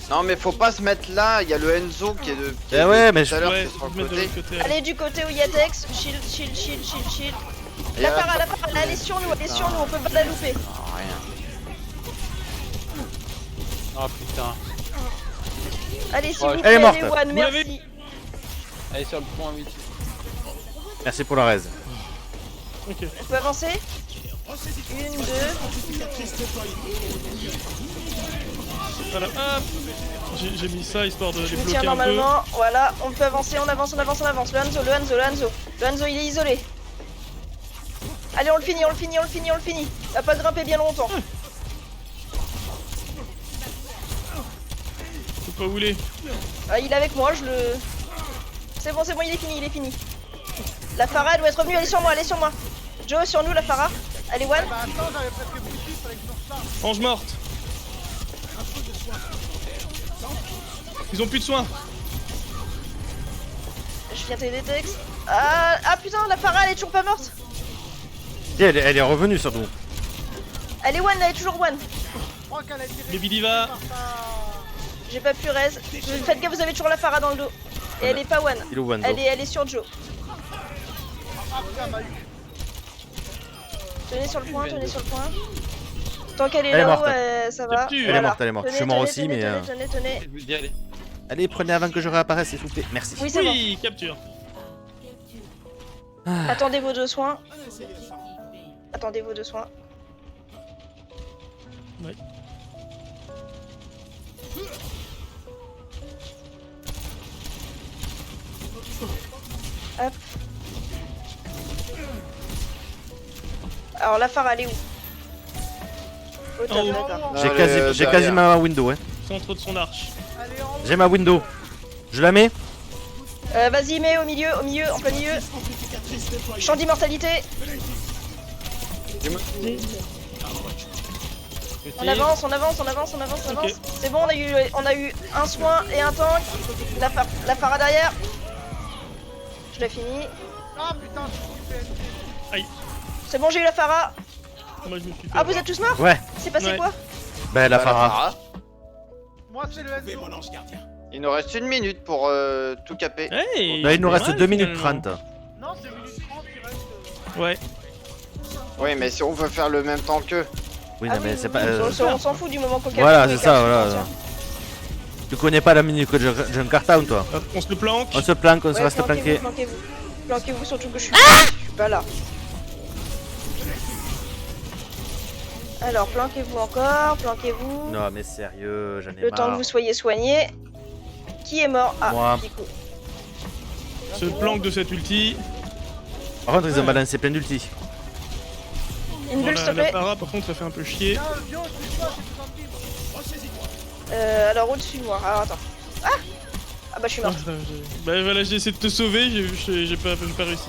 alors. Non, mais faut pas se mettre là, il y a le Enzo qui est de. qui est Eh ouais, de mais tout à l'heure Ouais, qui est sur je le vais mettre de côté. l'autre côté. Allez du côté où il y a Tex, shield. Et La Pharah, elle est sur nous, on peut pas la louper. Non, rien. oh putain. Allez s'il Ouais, vous elle est plaît, morte. elle est one, Vous l'avez merci. Allez sur le point 8. Merci pour la raise. Ok. On peut avancer. 1, 2. Voilà, hop. J'ai mis ça histoire de les Je vous bloquer tiens un peu. normalement, voilà, on peut avancer, on avance. Le Hanzo il est isolé. Allez on le finit. Il va pas grimper bien longtemps. Faut pas où il est. Ah, il est avec moi, je le... C'est bon, il est fini. La Pharah elle doit être revenue, elle est sur moi. Joe sur nous la Pharah. Elle est one. Bah attends j'avais presque plus de fallait que je me recharge. Ange morte. Ils ont plus de soins. Je viens t'aider Tex. Ah putain, la Pharah elle est toujours pas morte. Et elle est revenue surtout. Elle est one, elle est toujours one. Je crois qu'elle a été Baby Diva. par sa... J'ai pas pu raise. Faites gaffe, vous avez toujours la Pharah dans le dos. Et elle est pas one. Il est one. Elle est sur Joe. Ah putain m'a eu. Tenez sur le point. Tant qu'elle est Elle est là-haut, morte. ça va. Elle est Elle est morte, elle est morte. Je suis mort aussi, mais. Tenez. Je vous dis allez. Allez, prenez avant que je réapparaisse, s'il vous plaît. Merci. Oui, c'est bon. Oui, capture. Attendez vos 2 soins. Ouais. Hop. Alors la Pharah elle est où? Au top, En haut. d'accord. J'ai quasiment ma window. Hein. Centre de son arche. Elle est en haut. J'ai ma window. Je la mets. Vas-y, mets au milieu, en plein milieu. Champ d'immortalité. On avance. Ok. C'est bon, on a eu un soin et un tank. La Pharah derrière. Je l'ai fini. Ah putain je suis PNC. C'est bon, j'ai eu la Pharah. Moi je me suis fait. Ah, vous êtes tous morts? Ouais. C'est passé Ouais. quoi? Ben la Pharah. Moi c'est le Enzo. Il nous reste 1 minute pour tout caper. Hey, Là, il nous c'est reste mal, 2 minutes finalement. 30. Non c'est minute 30 qui reste. Ouais. Oui, mais si on veut faire le même temps qu'eux. Oui, Ah non, mais oui, c'est oui, pas. oui, on s'en fout du moment qu'on Voilà, capture, c'est ça, on voilà. capture. Tu connais pas la minute que je cartown, toi. Hop, on se le planque. On se planque, on se Ouais, reste planqué. Planquez-vous, surtout que je suis pas là. Alors, planquez-vous encore, planquez-vous. Non, mais sérieux, j'en ai Le temps que marre. vous soyez soignés. Qui est mort? Ah, Moi. du coup. se planque de cette ulti. Par contre, ils ont balancé plein d'ulti. Une bulle, s'il te La plaît. para, par contre, ça fait un peu chier. Tiens, Vio, suis-toi, c'est tout en team. Alors au-dessus de moi. Alors attends. Ah bah je suis Ah, morte. putain, bah voilà, j'ai essayé de te sauver, j'ai pas réussi.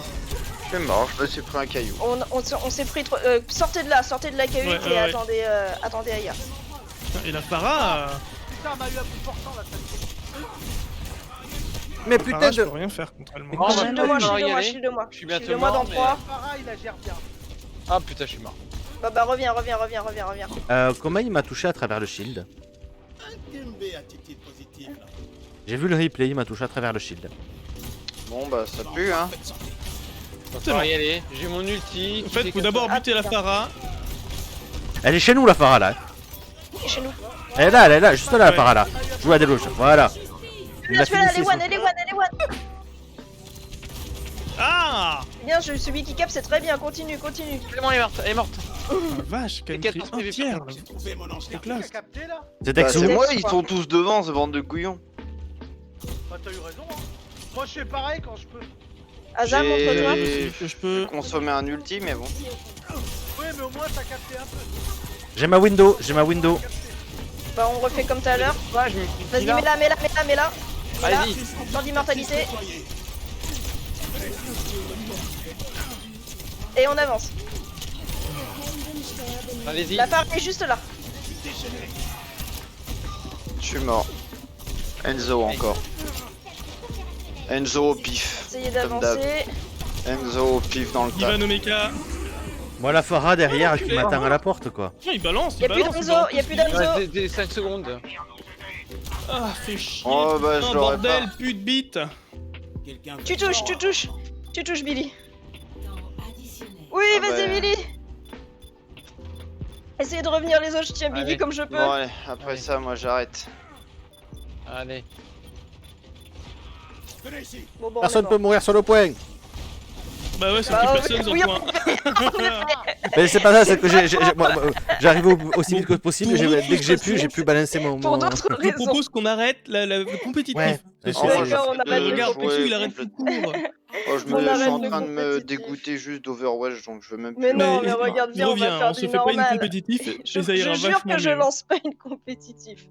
Je suis mort, je me suis pris un caillou. On s'est pris trop... sortez de la cahute Ouais, et ouais. attendez ailleurs. Et la para, Putain, m'a eu à plus portant là, ça me fait. Mais para, putain je de... peux rien faire contre elle. Oh, moi. bah, Shield de moi, on va shield y de moi, aller. shield de moi. Je suis bientôt Shield de moi dans mort, mais- 3. Farah, il agère bien. Ah putain, je suis mort. Bah reviens. Comment il m'a touché à travers le shield? J'ai vu le replay, il m'a touché à travers le shield. Bon bah ça pue hein. Va falloir y aller. J'ai mon ulti. En fait, faut d'abord buter la putain. para. Elle est chez nous la Farah là. Et chez nous. Elle est là, juste là la Ouais. Farah là. Joue à Deloche, voilà. Il Bien, a tu es là, fini elle est one. Ah Bien, celui qui capte, c'est très bien, continue. C'est bon, elle est morte. Elle est morte. la vache, quand même Et pris 4 entière. PVP. C'est Qui a classe. capté là? C'est Bah, Texu. c'est moi, Texu, ils quoi. sont tous devant, ce bande de couillons. Bah t'as eu raison hein. Moi je fais pareil quand je peux. Hazard, J'ai- montre-toi. Et- Que je peux. Consommer un ulti, mais bon. Ouais mais au moins t'as capté un peu. J'ai ma window. Capté. Bah on refait comme tout à l'heure. Ouais, je me suis Vas-y, là. mets là. Allez-y. Temps d'immortalité. Et on avance. Allez-y. La part est juste là. Je suis mort. Enzo encore. Enzo au pif. Essayez Comme d'hab. d'avancer. Enzo au pif dans le tas. Ivan Omeka. Moi la Farah derrière qui m'attend à la porte quoi. Tiens, il balance, Y'a plus d'Enzo, y'a plus d'Enzo. Ouais, des 5 secondes. Ah, fait chier. Oh bah je Putain, l'aurais bordel, pas. pute bite. Tu touches Billy. Oui, Ah vas-y bah. Billy. Essayez de revenir les autres, je tiens Billy Allez. comme je peux. Bon allez, après Allez. ça moi j'arrête. Allez. Bon, on Personne est peut mort. mourir sur le point. Bah ouais, c'est Bah, que personne oui, dans le coin. Mais c'est pas ça, c'est que j'arrive aussi vite que possible. Dès que j'ai pu balancer mon. Pour d'autres Je raisons. propose qu'on arrête le compétitif. Ouais. Parce Oh, que- moi, D'accord, on je- arrête le Regarde, jouer Pexou, il arrête tout complètement. court. Oh, je On suis arrête en le train de me compétitif. dégoûter juste d'Overwatch donc je veux même Mais plus. non, mais regarde bien, on va reviens, faire on se du fait pas une normal. compétitif et Je ça ira jure vachement que je mieux. lance pas une compétitive.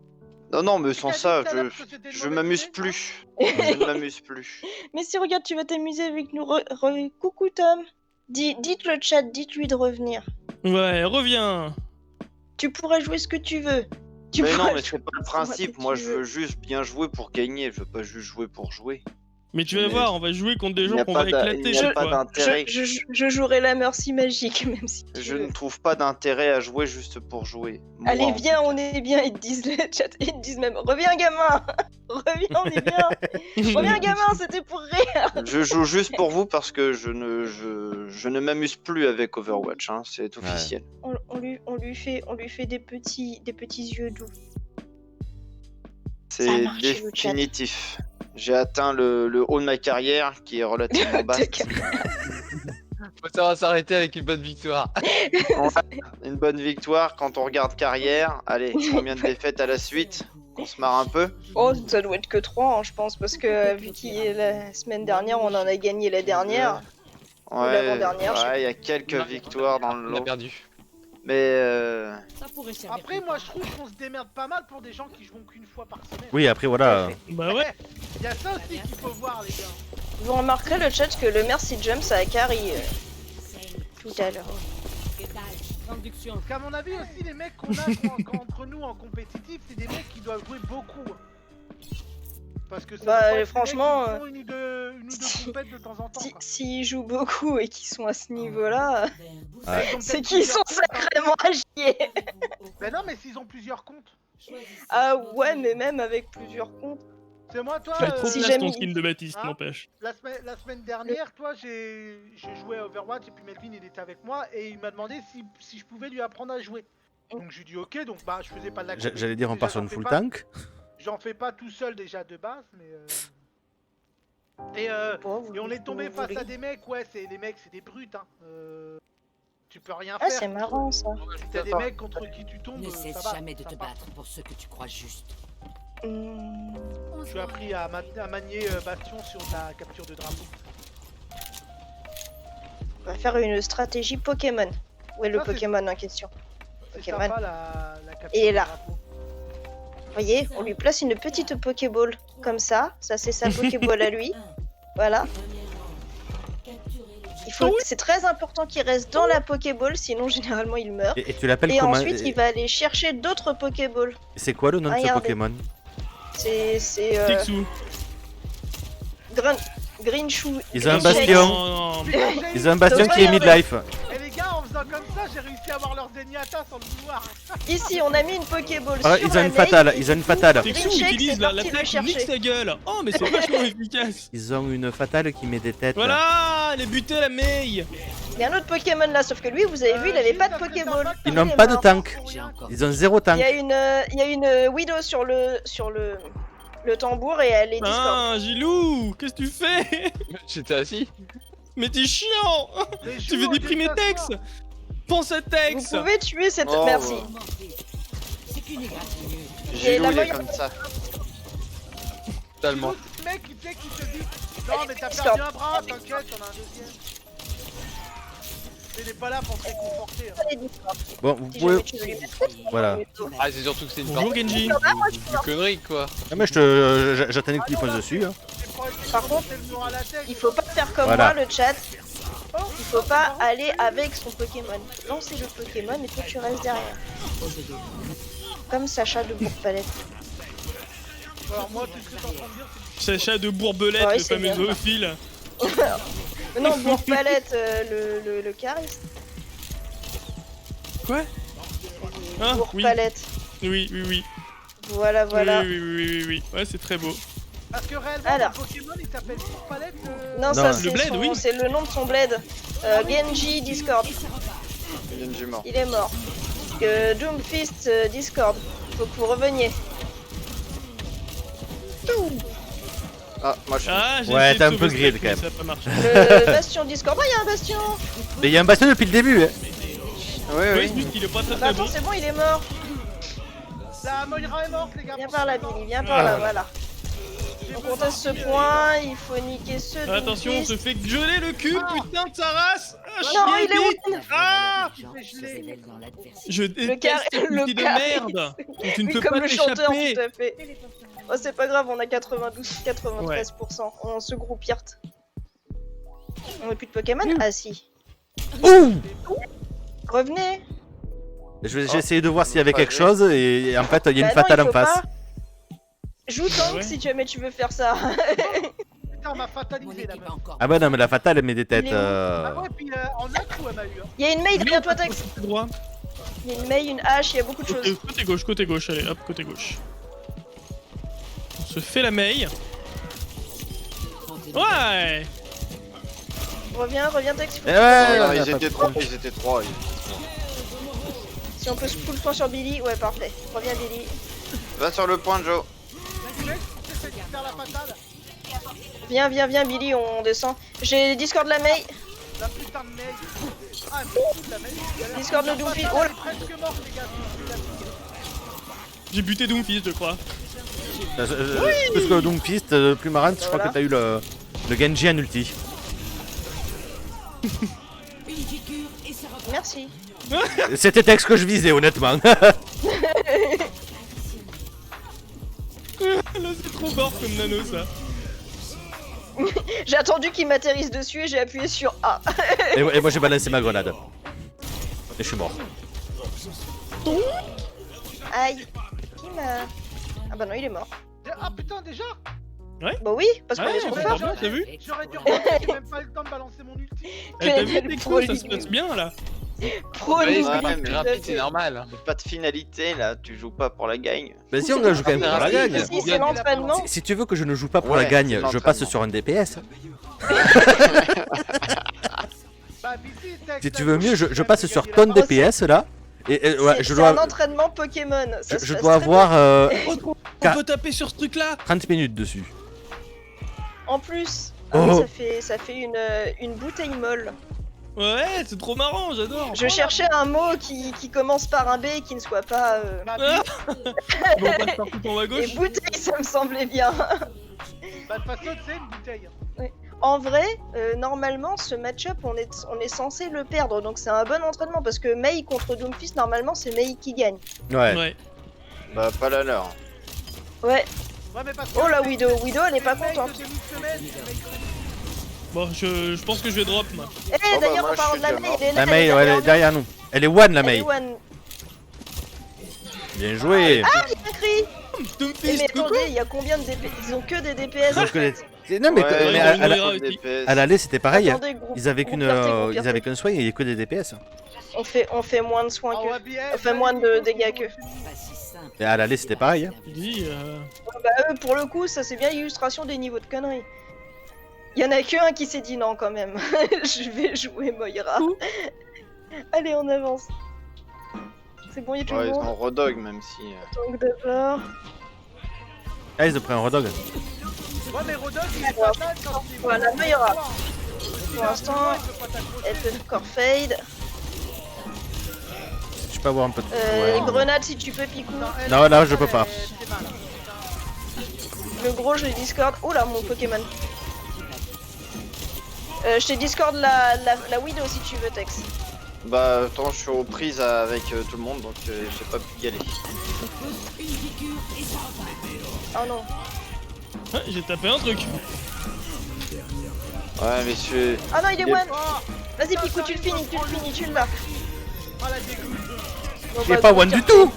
Non mais sans ça, T'as dit tout à l'heure que c'était une je mauvaise m'amuse idée plus. Je ne m'amuse plus. Mais si regarde, tu vas t'amuser avec nous. Coucou Tom. Dites le chat, dites-lui de revenir. Ouais, reviens. Tu pourras jouer ce que tu veux. Tu Mais non, pourras mais jouer c'est pas le ce que principe. tu Moi, je veux. veux juste bien jouer pour gagner. Je veux pas juste jouer pour jouer. Mais tu vas Mais- voir, on va jouer contre des Il gens n'y a qu'on pas va d'a- éclater. il n'y a cette pas fois. d'intérêt. Je jouerai la merci magique, même si tu Je veux. ne trouve pas d'intérêt à jouer juste pour jouer. Moi, Allez, en viens, tout on est bien. Ils te disent le chat, ils te disent même reviens, gamin. Reviens, on est bien. Reviens, gamin, c'était pour rire. cas. Je joue juste pour vous parce que je ne m'amuse plus avec Overwatch. Hein, c'est officiel. On lui fait des petits yeux doux. Ça a C'est marché, le chat. définitif. J'ai atteint le haut de ma carrière qui est relativement basse. Ça va s'arrêter avec une bonne victoire. Une bonne victoire quand on regarde carrière. Allez, combien de défaites à la suite? Qu'on se marre un peu. Oh, ça doit être que 3, je pense, parce que vu qu'il est la semaine dernière, on en a gagné la dernière. Ouais, l'avant-dernière, je sais ouais, il y a quelques victoires dans le On a lot. perdu. Mais Ça pourrait servir. Après moi je trouve qu'on se démerde pas mal pour des gens qui jouent qu'une fois par semaine. Oui, après voilà. Bah ouais. Il y a ça aussi qu'il faut voir les gars. Vous remarquerez le chat que le merci jump ça a carry tout à l'heure. Que dalle. Traduction. Parce qu'à mon avis aussi les mecs qu'on a entre nous en compétitif, c'est des mecs qui doivent jouer beaucoup. Parce que ça Bah, doit pas être des franchement, mecs qui font une ou deux compètes de temps en temps. quoi. S'ils jouent beaucoup et qu'ils sont à ce niveau-là, Ouais. Ils ont peut-être c'est qu'ils sont plusieurs comptes, hein. sacrément à chier. Mais non mais s'ils ont plusieurs comptes. Ah ouais, mais même avec plusieurs comptes. C'est moi toi, Tu es trop si classe j'ai ton mis- skin de Baptiste, Hein n'empêche. la semaine dernière, toi, j'ai joué à Overwatch et puis Melvin il était avec moi et il m'a demandé si je pouvais lui apprendre à jouer. Donc j'ai dit ok, donc bah je faisais pas de la J'allais dire on déjà, part sur j'en une fais full pas- tank. J'en fais pas tout seul déjà de base, mais Bon, vous- et on est tombé vous face voulez- à des mecs, ouais, c'est les mecs, c'est des brutes, hein. Tu peux rien Ah, faire. c'est marrant ça. Si t'as des mecs contre qui tu tombes, Ne ça cesse va, jamais de ça te passe. battre pour ce que tu crois juste. Hmm. Je suis appris à manier Bastion sur la capture de drapeau. On va faire une stratégie Pokémon. Où est le Ça, c'est- Pokémon en question? C'est Pokémon. sympa la capture Et de là. drapeau. Vous voyez, on lui place une petite Pokéball. Comme ça c'est sa Pokéball à lui. Voilà. C'est très important qu'il reste dans la Pokéball, sinon généralement il meurt. Et tu l'appelles Et comment? ensuite il va aller chercher d'autres Pokéballs. C'est quoi le nom de ce Regardez. Pokémon? C'est Texu. Grinchou. Ils ont un Grinchou. bastion. Non, non. Ils ont un bastion qui est midlife. Et les gars, en faisant comme ça, j'ai réussi à avoir leur Zenyatta sans le vouloir. Ici on a mis une Pokéball Ah, sur ils ont la une main. fatale, ils ont une fatale. Texu Grinchek, utilise c'est la parti le tête chercher. nique sa gueule. Oh, mais c'est vachement efficace. Ils ont une fatale qui met des têtes. Voilà, les buter la Mei. Il y a un autre Pokémon là, sauf que lui, vous avez vu, il avait pas de Pokéball. Ils Il n'ont est pas de mort. tank. Ils ont zéro Il tank. y a une Widow sur le tambour et elle est Discord. Ah, Gilou, qu'est-ce que tu fais? J'étais assis. Mais t'es chiant. Tu veux déprimer Tex? Pense à Vous Tex. pouvez tuer cette. Oh, Merci. C'est qu'une égratignure. Gilou, la il est moyenne- comme ça. Totalement. Le mec, tu sais, qui te dit non, mais t'as Discord. perdu un bras, t'inquiète, t'en as un deuxième. Il est pas là pour te réconforter. Hein. Elle est Discord. Bon, vous Si pouvez. jamais tu veux lui mettre. Voilà. Ah, c'est surtout que c'est une Bonjour Genji. de conneries quoi. Ah, mais j'attendais que tu y poses dessus. Hein. C'est pour essayer Par de contre, monter le moral à la tête. Il faut pas faire comme Voilà. moi, le chat. Il faut pas aller avec son Pokémon. Lancer le Pokémon et toi tu restes derrière. Comme Sacha de Bourg-Palette. Alors, moi, tout ce que t'es en train de dire, c'est Sacha de Bourbelette, Ouais, le c'est fameux bien. zoophile. Non, Bourg-Palette, le charisme. Quoi? Ah, oui. Bourg-Palette. Oui, oui, oui. Voilà, voilà. Oui, oui, oui, oui, oui. Ouais, c'est très beau. parce que réellement, Alors. ton Pokémon, il s'appelle Palette. Non, Non, ça le c'est bled, oui. c'est le nom de son bled. Genji Discord. Genji mort. Il est mort. Doomfist Discord. Faut que vous reveniez. Ah, moi je suis. Ah, j'ai Ouais, essayé t'es un de peu sauver grid, Spike, quand même. mais Ça a pas marché. Le bastion Discord. Oh, il y a un bastion. Mais il y a un bastion depuis le début. Hein. Oui, Oui, oui. juste qu'il est pas très Bah, très bon. attends, c'est bon, il est mort. La Moira est morte, les gars. Viens par là, Billy. Viens par là, voilà. On conteste ce point. Il faut niquer ce Attention, on Doomfist. se fait geler le cul, putain de sa race. Ah, Non, chier, il est vite. où? Ah, Dans l'adversité. je déteste cette le outil de charisme. merde. Donc tu ne Oui, peux comme pas le chanteur, t'échapper. tout à fait. Oh, c'est pas grave, on a 92-93%. On se groupierte. On n'a plus de Pokémon? Ah si. Ouh! Revenez. J'ai essayé de voir s'il y avait quelque chose et en fait il y a une Bah non, fatale il en faut face. pas. Joue tank ouais. si jamais tu veux faire ça. Putain, on m'a Mon fatalisé la équipe meuf. a encore. Ah bah non mais la fatale elle met des têtes. Il est où Ah ouais, puis en un coup, elle m'a eu. Hein. Il y a une mail Oui, derrière toi, Tex. côté droit. Il y a une mail, une hache, il y a beaucoup de choses. Côté gauche, allez, hop, côté gauche. On se fait la mail. Ouais. Reviens, Tex. il faut Eh que- ouais, Non, ouais, ils pas étaient de trois, problème. ils étaient trois. Si on peut se full point sur Billy, ouais, parfait. Reviens, Billy. Va sur le point, Joe. Vas-y, mec, j'essaie de faire la fatale. Viens, Billy, on descend. J'ai Discord la mail. La putain de mail. Ah, elle me fout de la mail. Discord de Doomfist. Oh Elle là. est presque morte, les gars. J'ai buté Doomfist, je crois. Plus que le Doomfist, plus marrant, je crois Voilà. que t'as eu le Genji en ulti. Une piqûre et ça repart. Merci. C'était texte que je visais honnêtement. Là, c'est trop fort comme nano, ça. J'ai attendu qu'il m'atterrisse dessus et j'ai appuyé sur A. Et moi j'ai balancé ma grenade. Et je suis mort. Aïe. Qui m'a. Ah bah non, il est mort. Ah putain, déjà. Bah oui, parce qu'on Ouais, est trop ouais, fort. bien, t'as vu? J'aurais dû remonter, j'ai même pas eu le temps de balancer mon ulti. Eh, t'as vu, Quel Texo, ça se proligue. passe bien, là. Pro Ouais, noob, ouais, tout mais à rapide, c'est fait. normal. Pas de finalité là, tu joues pas pour la gagne. Mais si on joue quand même pour la gagne. Si, c'est l'entraînement. Si tu veux que je ne joue pas pour Ouais, la gagne, c'est je l'entraînement. passe sur un DPS. Bah, Bici, Tex, Si t'as tu veux vu, mieux, j'ai je même passe gagné sur la ton partie. DPS là. Et ouais, C'est je un dois, entraînement Pokémon. Ça se je passe dois très avoir On peut taper sur ce truc-là. 30 minutes dessus. bien. En plus, Oh. ça fait une bouteille molle. Ouais, c'est trop marrant, j'adore. Je cherchais un mot qui commence par un B et qui ne soit pas. Bah, Ah. Bon, on passe par tout en haut à Et gauche. bouteille, ça me semblait bien. bah, de toute façon, c'est une bouteille. En vrai, normalement, ce match-up, on est censé le perdre, donc c'est un bon entraînement parce que Mei contre Doomfist, normalement, c'est Mei qui gagne. Ouais. Ouais. Bah, pas la leur. Ouais. Ouais, mais parce Oh que la les- Widow, elle est pas les mecs contente. de demi-semaine, les mecs- Bon, je pense que je vais drop, moi. Eh, bah, d'ailleurs, moi, en parlant je de la suis Mei, déjà elle est là. La Mei, ouais, elle est derrière nous. Elle est one, la Elle est Mei. one. Bien joué. Ah, il a crié. Eh, Doomfist, mais coucou. attendez, il y a combien de DPS? Ils ont que des DPS. Donc, en fait. Non, mais, Ouais, mais ouais, à, ouais, à la- Moira aussi. DPS. à l'aller, c'était pareil. Hein. Attendez, groupe- Ils avaient groupe fierté, groupe ils fierté. avaient qu'un soin, il n'y avait que des DPS. On fait moins de soins Ah que. ouais, bien, On fait bah, moins les de Nico, dégâts ils que. vont- Pas si simple. Et à l'aller, c'était pareil. Hein. Je dis, Bah, eux, pour le coup, ça c'est bien l'illustration des niveaux de conneries. Il y en a qu'un qui s'est dit non quand même. Je vais jouer Moira. Allez, on avance. C'est bon, il y a tout Ouais, le ils monde. ont Rodog, même si. Donc d'abord. Ah, ils ont pris un redog. Ouais, mais Rodog, il est Alors, fatal quand il voilà, Moira. Il Pour a l'instant, besoin, il peut pas t'accrocher. elle peut encore fade. Je peux avoir un peu de. Ouais. Grenade si tu peux, Picou. Elle, Non, là, je peux pas. c'est mal. Le gros, je Discord. Oula, mon Pokémon. Je te Discord la Widow si tu veux, Tex. Bah, attends, je suis aux prises avec tout le monde, donc j'ai pas pu y aller. Une piqûre et ça repart. Oh non. ouais, j'ai tapé un truc. Ouais, mais je. Ah non, il est Il est- one. Oh, Vas-y, Picou, tu le finis, tu l'as. ah, la dégoût. Bon, Il est bah, pas gros, one tiens. du tout.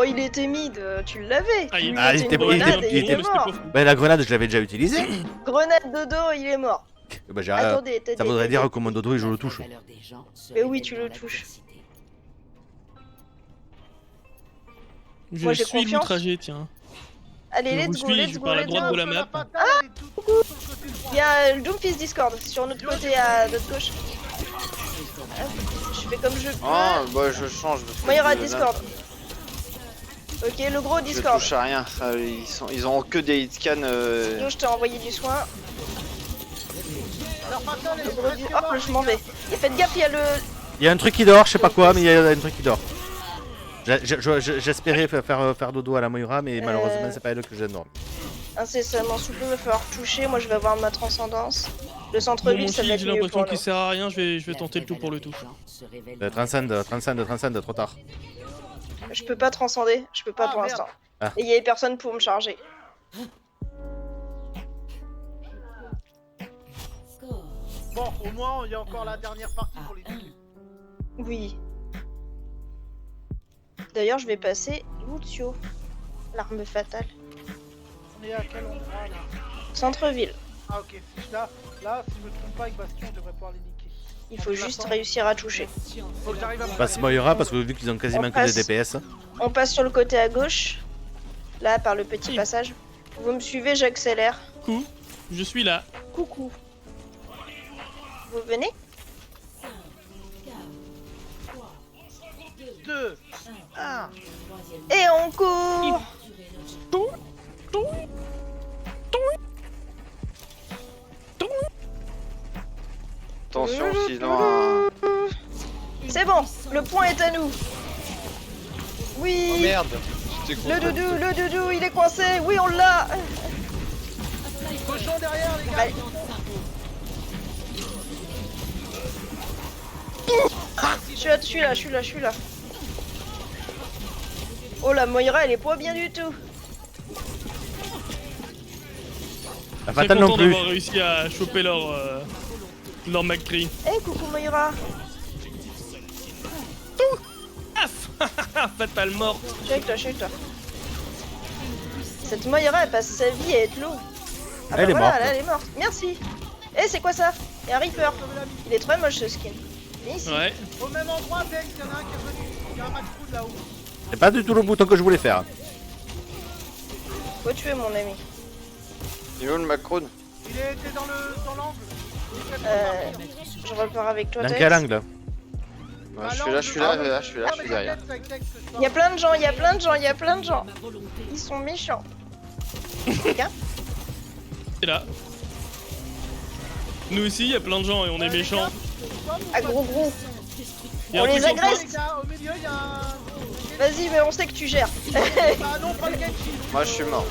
Il était mid, tu l'avais. Ah, il Lui, Ah, il était était- une grenade il et il était- est mort. Bah, la grenade, je l'avais déjà utilisée. Grenade de dos, il est mort. Bah, j'ai- Attendez, t'as ça des- voudrait dire que mon dodo, je le touche. La valeur des gens se Mais oui, révèle tu dans le touches. l'adversité. Je Moi, j'ai suis confiance. l'outragé, tiens. Allez, Je let's vous go, suis, let's je suis go, par la let's droite go. de la map. Fatale, elle est toute sur le côté droit. Il y a le Doomfist Discord sur notre côté à notre gauche. Hop, je fais comme je peux. Ah, bah, je change. Parce que Moira là, Discord. Ok, le gros Je Discord. touche à rien. Ils ont que des hitscans. Yo, je t'ai envoyé du soin. Alors, Fatal, elle Le est gros presque Hop, morte, je les m'en gars. vais. Et faites gaffe, il y a le. Il y a un truc qui dort, je sais pas quoi, mais il y a un truc qui dort. J'espérais faire dodo à la Moira, mais malheureusement, c'est pas elle que j'adore. Incessamment sous peu, il va falloir toucher. Moi, je vais avoir ma transcendance. Le Bon, centre-ville, mon ça va shit, être j'ai mieux l'impression pour qu'il nous. sert à rien, je vais La tenter le tout vraie pour le valeur tout. des gens se révèle dans Transcend, trop tard. Je peux pas transcender, je peux pas Ah, pour merde. l'instant. Ah. Et il y a personne pour me charger. Score. Bon, au moins, il y a encore la dernière partie pour les deux. Oui. D'ailleurs, je vais passer Lucio, l'arme fatale. On est à quel endroit là? Centre-ville. Ah, ok. Là, si je me trompe pas, avec Bastion, je devrais pouvoir les niquer. Il faut juste réussir à toucher. Faut que j'arrive à me Passe Moira, parce que vu qu'ils ont quasiment On que des passe. DPS. On passe sur le côté à gauche. Là, par le petit Oui. passage. Vous me suivez, j'accélère. Coucou, je suis là. Coucou. Vous venez? 2, 1. Et on court! Attention, sinon. un- C'est bon, le point est à nous. Oui! Oh merde. J'étais Le content. doudou, il est coincé. Oui, on l'a. Cochon derrière, les gars. Allez. Je suis là. Oh, la Moira, elle est pas bien du tout. La Très fatale non content plus. d'avoir réussi à choper leur McCree. Eh, coucou Moira. Fatal morte. Je suis avec toi. Cette Moira, elle passe sa vie à être low. Ah Elle est morte. Là, elle est morte. Merci. Eh, c'est quoi ça? Il y a un Reaper. Il est très moche ce skin. Viens ici. Ouais. Au même endroit, Dex, il y en a un qui est venu. Il y a un Max Food là-haut. C'est pas du tout le bouton que je voulais faire. Faut tuer mon ami. Il est où le Macron? Il était dans l'angle. Il est très Je repars avec toi, Dans Tex. quel angle? Ouais, Ah, je suis l'angle, là, je suis là, l'angle. là, je suis là, Non, je mais suis derrière. t'inquiète, c'est avec Dex que je Il y a parle. plein de gens. Ils sont méchants. Regarde. C'est là. Nous aussi, il y a plein de gens et on est méchants. Ah gros. Y a On un les truc en agresse. Les gars, au milieu, il y a un. Vas-y, mais on sait que tu gères. Ah non, pas le Genji. Moi je suis mort.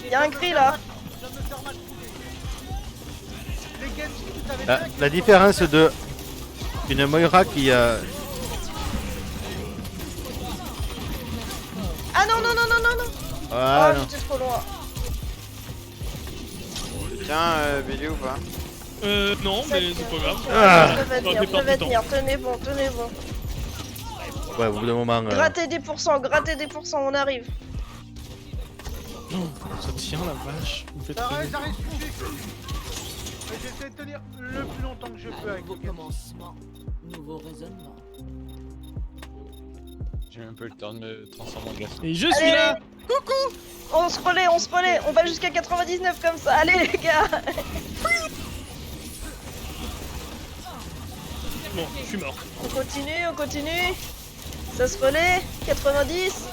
Il y a un cri là. Je viens de me faire mal couler. Les Genji, vous savez La, bien que- la différence de une Moira qui Ah non. voilà. Oh, j'étais trop loin. Tiens, Billy ou pas? Non, mais c'est pas grave. Ah. Ça va J'aurais tenir, fait perdre du temps. tenez bon. Ouais, au bout d'un moment. Grattez des pourcents, on arrive. Non, ça tient la vache. Vous me faites rêver. J'arrive plus vite. Mais j'essaie de tenir le plus longtemps que je peux avec Nouveau les Genji. commencement. Nouveau raisonnement. J'ai même pas eu le temps de me transformer en glaçon. Et je suis Allez. là. On se relaie, on va jusqu'à 99 comme ça. Allez les gars. Bon, je suis mort. On continue. Ça se relaie. 90.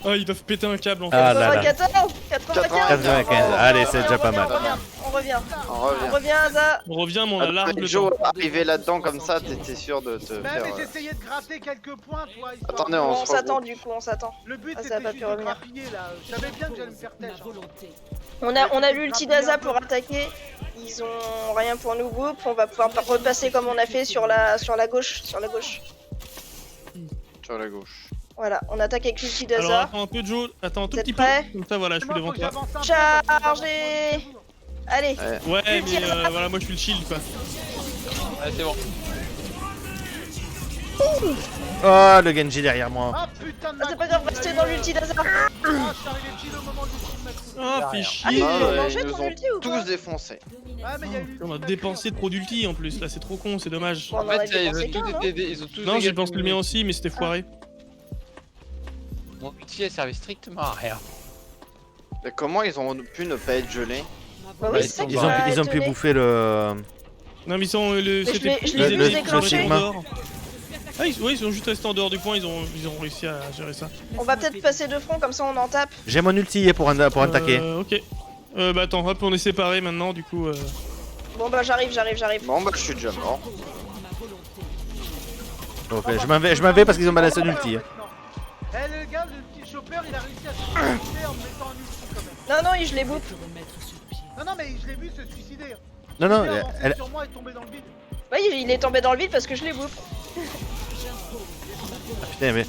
Ah, ils doivent péter un câble en fait. Ah là là. 94. 95. 95. Allez, c'est déjà pas mal. On revient. On On revient. revient, Aza. On revient, mais on a large le Joe, temps. arriver là-dedans comme ça, t'étais sûr de te Mais faire. j'essayais de gratter quelques points, toi. histoire Attendez, de- on On se s'attend regroupe. du coup, on s'attend. Le but Ah, ça c'était va pas juste pu de revenir. grappiller là. Je savais bien que j'allais me faire Ma têche. volonté. On a lu le petit Daza pour attaquer. Ils ont rien pour nous groupe. On va pouvoir repasser comme on a fait sur la gauche. Sur la gauche. Voilà, on attaque avec le petit Alors Daza. attends un peu, Joe. Attends un tout Vous êtes petit peu. prêts Comme ça, voilà, je suis Moi, devant faut que toi. j'avance un peu, Chargez. Allez. Ouais, mais Ulti Aza. voilà, moi je suis le shield quoi. Allez, c'est bon. Oh, le Genji derrière moi. Ah putain de Ah, c'est pas grave, restez dans l'ulti Daza. Ah, je suis arrivé pile au moment du mettre. Ah, fait Ah, chier. mais ouais, on ils jette nous ton ont ulti ou pas tous défoncés. Ah, mais il y a eu On a dépensé trop d'ulti en plus, là c'est trop con, c'est dommage. Bon, on En en a fait, dépensé qu'un, non ils ont tous Non, j'ai dégagé pensé le mien aussi, mais c'était foiré. Mon ulti, elle servait strictement à rien. Mais comment ils ont pu ne pas être gelés? Bah Ouais, oui, c'est ça qui Ils m'a ont pu étonné. bouffer le. Non, mais ils sont. je C'était. l'ai- je l'ai vu ils étaient déclencher. restés en dehors. Ah, ouais, ils sont juste restés en dehors du point, ils ont réussi à gérer ça. On va peut-être passer de front, comme ça on en tape. J'ai mon ulti pour attaquer. Ok. Bah attends, hop, on est séparés maintenant, du coup. Bon bah j'arrive. Bon, bah, je suis déjà mort. Ok, je m'en vais parce qu'ils ont balancé un ulti. hein. Eh le gars, le petit chopper, il a réussi à se suicider en me mettant un ulti quand même. Non, je les bouffe. Non, mais je l'ai vu se suicider. Non, non, Il est avancé elle. sur moi et tombé dans le vide. Oui, il est tombé dans le vide parce que je les bouffe. Ah, putain, mais.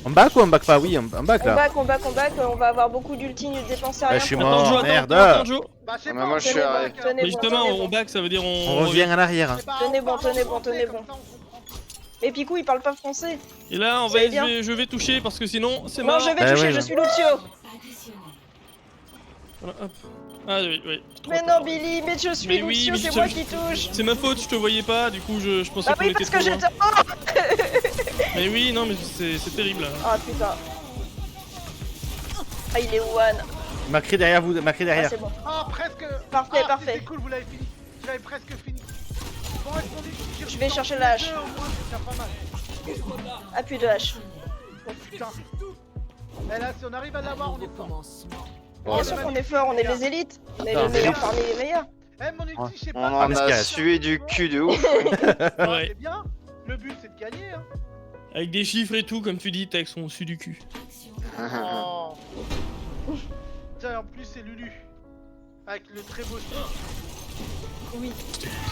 On back ou on back pas? Oui, on back là. On back, on va avoir beaucoup d'ulti, ne dépensez Ah, rien. je suis pour- mort. Attends, Joe, merde. attends, Joe. Bah, je sais Ah, pas. mais moi, je suis Tenez bon, arrivé. tenez Mais bon, justement, tenez on bon. back, ça veut dire On revient en arrière. Eh bah, Tenez on bon, parle tenez en bon, français, tenez comme bon. ça, on comprend. Mais Picou, il parle pas français. Et là, Vous allez bien je vais toucher parce que sinon, c'est Moi mort. je vais Bah toucher, oui, je bah. suis Lucio. Voilà, hop. Ah oui. trop Mais tard. non, Billy, mais je suis Mais oui, Lucio, mais c'est je- moi qui touche. C'est ma faute, je te voyais pas, du coup je pensais Bah qu'on oui, était parce que trop loin. j'étais. Oh Mais oui, non, mais c'est terrible. Ah putain. Ah, il est one. Marqué derrière vous, marqué Ah, derrière. c'est bon. Ah, presque. Parfait, Ah, parfait. c'était cool, vous l'avez fini. J'avais presque fini. Bon, répondez, Je vais chercher la hache. Au moins, c'est déjà pas mal. Ah, plus de hache. Oh putain. Et là, si on arrive à l'avoir, on est fort. Commencement. Bien sûr qu'on est fort, on est les élites. On est Attends, les meilleurs parmi les meilleurs. Eh, mon ulti, je sais On pas. en a l'escalade. sué du cul de ouf. Ouais. C'est bien. Le but, c'est de gagner. Hein. Avec des chiffres et tout, comme tu dis, Tex, on suit du cul. Oh. Tiens, en plus, c'est Lulu. Avec le très beau style.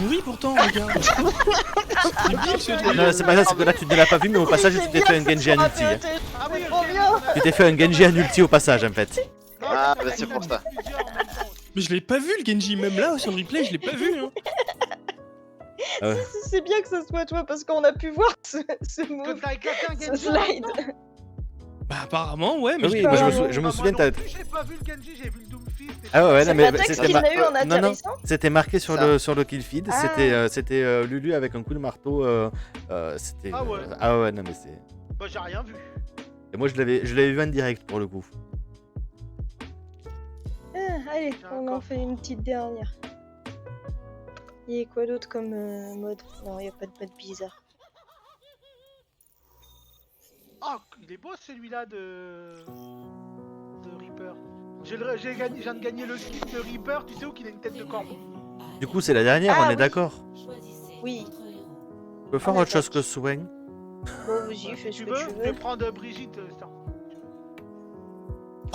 Oui, pourtant, regarde. C'est bien ce truc. Non, c'est pas ça, c'est que là tu ne l'as pas vu, mais au passage tu t'es fait un Genji en ulti. hein. Ah oui, trop ok, bien. on a- Tu t'es fait un Genji en ulti au passage en fait. Non, Ah, mais bah, c'est pour ça. plusieurs en même temps. Mais je l'ai pas vu le Genji, même là sur le replay, je l'ai pas vu. Hein. C'est bien que ce soit toi parce qu'on a pu voir ce Que move, t'as éclaté un ce Genji. slide. Bah apparemment, ouais, mais Ah oui, je- moi pas- je me Bah, souviens, moi non t'as. plus, j'ai pas vu le Genji, j'ai vu le Doomfist. et Ah ouais, tout. C'est non, mais pas Tex c'était qui l'a eu en non, non, atterrissant. c'était marqué sur Ça. le kill feed. Ah. C'était Lulu avec un coup de marteau. C'était. Ah ouais. Ah ouais, non mais c'est. Bah, j'ai rien vu. Et moi je l'avais vu en direct pour le coup. Ah, allez, J'ai un on en coffre. fait une petite dernière. Il y a quoi d'autre comme mode? Non, il n'y a pas de mode bizarre. Oh, il est beau celui-là de Reaper. je viens de gagner le skin de Reaper, tu sais où qu'il a une tête de corbeau. Du coup, c'est la dernière, Ah, on est oui. d'accord. Oui. Tu peux faire On est autre chose que soin. Bon, vas-y, fais ce Tu que veux tu Je vais veux. prendre Brigitte, ça.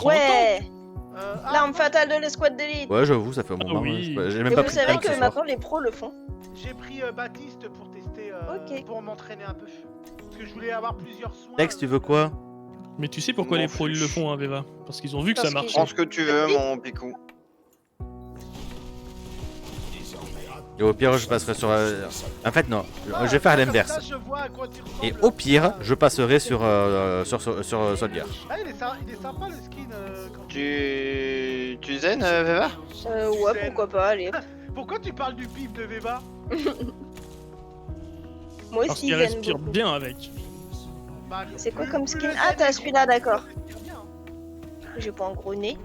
Ouais. Ah, L'arme fatale de l'escouade d'élite. Ouais, j'avoue, ça fait un moment. oui. J'ai Et même pas vous pris de savez tank que ce soir. maintenant les pros le font. j'ai pris Baptiste pour tester, Ok. pour m'entraîner un peu. Parce que je voulais avoir plusieurs soins. Tex, tu veux quoi? Mais tu sais pourquoi M'en les pros ils le fiche. font, hein, Veva? Parce qu'ils ont vu que Parce ça marche. qu'ils- Prends ce que tu veux, Oui. mon picou. Et au pire, je passerai sur. En fait, non. Ah, Je vais faire comme l'inverse. ça, je vois à quoi tu Et ressembles. au pire, je passerai sur Soldier. Ah, il est sympa le skin. Quand Tu zen, Veva? Ouais, pourquoi pas, allez. Pourquoi tu parles du pif de Veva? Moi Parce aussi, qu'il j'aime respire beaucoup. bien avec. Bah, C'est quoi plus- comme plus skin? le Ah, zen t'as est celui-là, gros, d'accord. plus il respire bien, hein. J'ai pas un gros nez.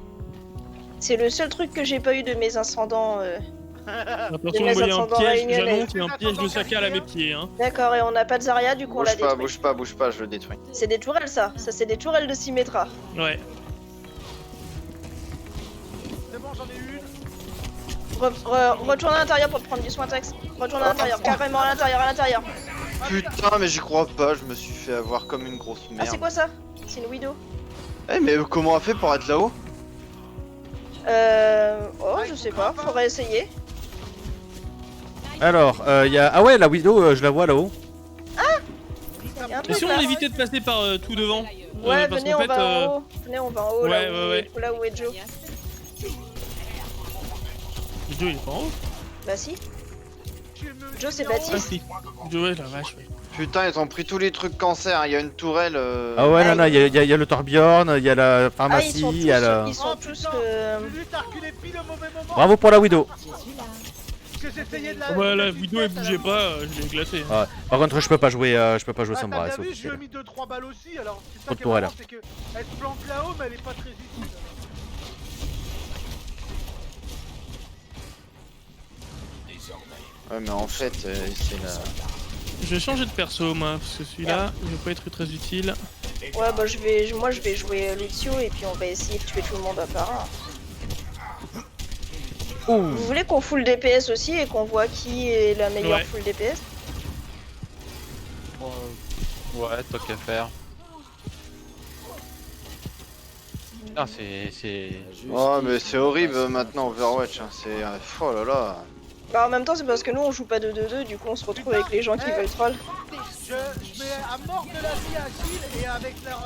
C'est le seul truc que j'ai pas eu de mes ascendants. Attention, Les moi il y a un ascendants piège, réunionnais. j'annonce, il y a un piège de Sakal à mes pieds. Hein. D'accord, et on n'a pas de Zarya, du coup on l'a Bouge pas, détruit. bouge pas, bouge pas, je le détruis. C'est des tourelles, ça. Ça, c'est des tourelles de Symmetra. Ouais. C'est bon, j'en ai une. Retourne à l'intérieur pour te prendre du soin, Tex. Retourne à l'intérieur, carrément à l'intérieur, à l'intérieur. Putain, mais j'y crois pas, je me suis fait avoir comme une grosse Ah, merde. c'est quoi ça? C'est une Widow. Eh, mais comment on a fait pour être là-haut? Oh, je sais pas, faudrait essayer. Alors, il y a. Ah ouais, la Widow, je la vois là-haut. Y a un Et truc si on là. évitait de passer par tout devant Ouais, parce venez, qu'en on fait, va en haut. Venez, on va en haut, Ouais, là où est Joe. Joe il est pas en haut. Bah si. Tu me Joe, c'est dis en haut. Ah Baptiste. si. Joe, ouais, la vache, ouais. Putain, ils ont pris tous les trucs cancer, il y a une tourelle. Ah ouais, non, non, il y a le Torbjorn, il y a la Ah, pharmacie, ils sont tous, il y a la. ils sont Oh, tous putain, Lulu, t'as reculé pile au mauvais moment. Bravo pour la Widow. Parce que j'essayais de la. Ouais, de la la vidéo elle vitesse, bougeait elle a- pas, je l'ai glacé. Ouais. Par contre, je peux pas jouer Ah, sans bras, t'as c'est bien vu, je lui ai officiel. mis 2-3 balles aussi, alors c'est ça Trop qui est pour elle. marrant, c'est que elle se plante là-haut, mais elle est pas très utile. Ouais, mais en fait, c'est la. Je vais changer de perso moi, parce que celui-là, il va pas être très utile. Ouais, bah moi je vais jouer Lucio et puis on va essayer de tuer tout le monde à part un. Vous voulez qu'on full DPS aussi et qu'on voit qui est la meilleure Ouais. full DPS? Ouais, tant qu'à faire. Putain, c'est. Oh, mais c'est horrible maintenant Overwatch, hein. C'est. Oh là là. Bah en même temps c'est parce que nous on joue pas de 2-2, du coup on se retrouve avec les gens qui veulent troll. Je mets à mort de la vie à Achille et avec leur,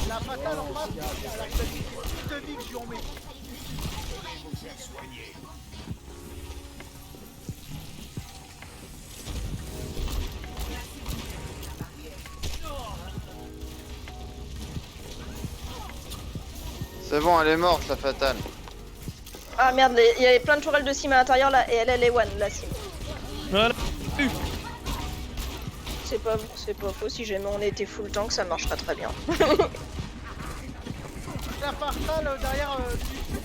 la fatale en face, alors il a dit petite vie que je lui en mets. C'est bon, elle est morte la fatale. Ah merde, il y avait plein de tourelles de sim à l'intérieur là et elle est one la sim. Voilà. C'est pas faux, si jamais on était full tank ça marchera très bien. La fatale derrière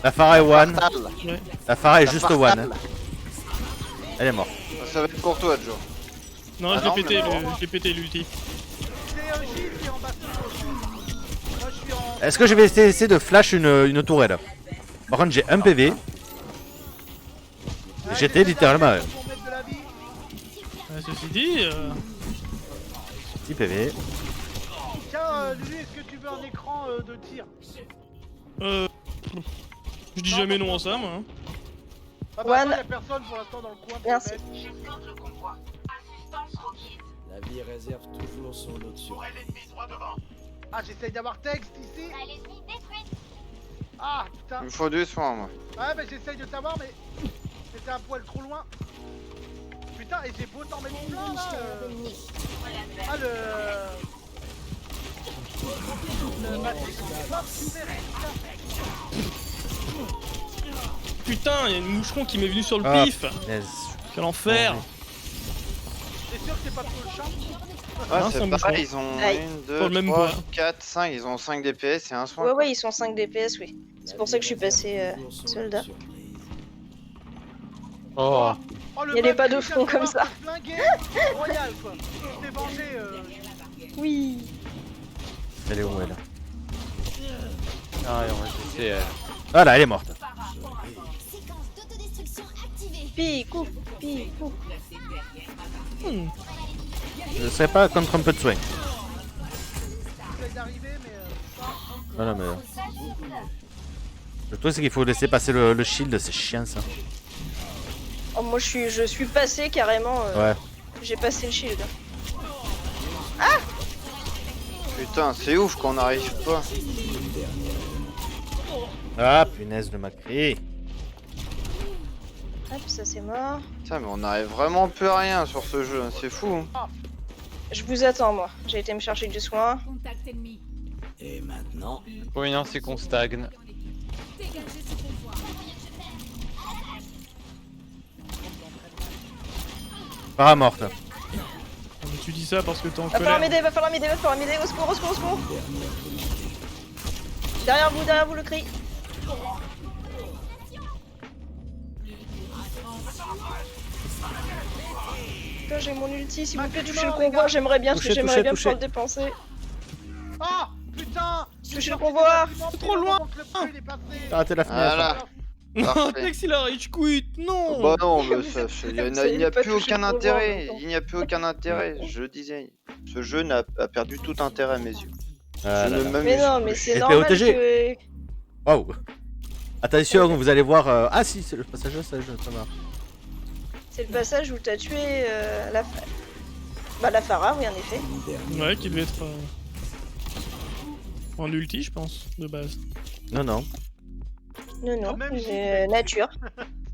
La Pharah est one. Fatale. La Pharah est juste one. Hein. Elle est morte. Ça va être pour toi, Joe. Non, Ah je l'ai non, pété, mais je l'ai pété l'ulti. c'est Gilles qui est en bas de moi je suis en. Est-ce que je vais essayer de flash une tourelle? Par contre, j'ai un PV. J'étais littéralement à Pour mettre de la vie. Ceci dit, 6 PV. Tiens Lulu, est-ce que tu veux un écran de tir? je dis jamais non à ça moi. Hein. Ah bah One. non, y'a personne pour l'instant dans le coin pour Merci. le mettre. La vie réserve toujours son lot de surprises. Ah j'essaye d'avoir texte ici. Ah putain. Il me faut du soin, moi. Ouais bah j'essaye de t'avoir mais c'était un poil trop loin. Putain et j'ai beau t'en mettre plein là Ah le Putain, il y a une moucheron qui m'est venue sur le Ah, pif. Yes. Quel enfer. T'es sûr que c'est pas trop le chat? Ah, Non, c'est ça me pareil, ils ont Aïe. 1, Pour 2, le même 3, poids. 4, 5, ils ont 5 DPS et un soin. Ouais quoi. ouais, ils sont 5 DPS, oui. C'est pour ça que je suis passé soldat. Oh, Oh, le Y a des mec pas de qui front vient comme pouvoir ça. se flinguer, royal quoi. Je t'ai vengé Oui. Elle est où elle? ah, et on va essayer. Voilà, elle est morte. Séquence d'autodestruction activée. Picou, picou. Hmm. Je serais pas contre un peu de soin. J'essaie d'arriver, mais Voilà, mais. Le truc, c'est qu'il faut laisser passer le shield, c'est chiant ça. Oh, moi je suis passé carrément. Ouais. J'ai passé le shield. Putain, c'est ouf qu'on n'arrive pas. Ah, punaise de Macri. Hop, ça c'est mort. Putain, mais on n'arrive vraiment plus à rien sur ce jeu, c'est fou. Hein. Je vous attends, moi. J'ai été me chercher du soin. Contact ennemi. Et maintenant, Oui, non, c'est qu'on stagne. Dégagez ce convoi. Para morte. Mais tu dis ça parce que t'es en Va falloir colère. m'aider, va falloir m'aider, va falloir m'aider. Au secours, au secours, au secours. Derrière vous le cri. Putain, j'ai mon ulti, s'il vous plaît, touchez le convoi. J'aimerais bien, Touchez, j'aimerais bien touchez, pouvoir le dépenser. Ah putain. Touchez le convoi. C'est trop loin. Le feu, il est passé. T'as raté la fenêtre. Voilà. Non, Parfait. Tex il a rage quit, non. Bah non, mais il Vous n'y savez a pas plus toucher aucun le convoi en intérêt. même temps. Il n'y a plus aucun intérêt, je le disais. Ce jeu a perdu tout intérêt à mes yeux. Ah Je là ne là. m'amuse Mais non, plus. mais c'est Et normal POTG. que... Waouh. Attention, vous allez voir. Ah si, c'est le passage là, ça marche. C'est le passage où t'as tué la... Bah la Pharah, oui en effet. Ouais, qui devait être en ulti, je pense, de base. Non, non. Non, non, Même si- nature.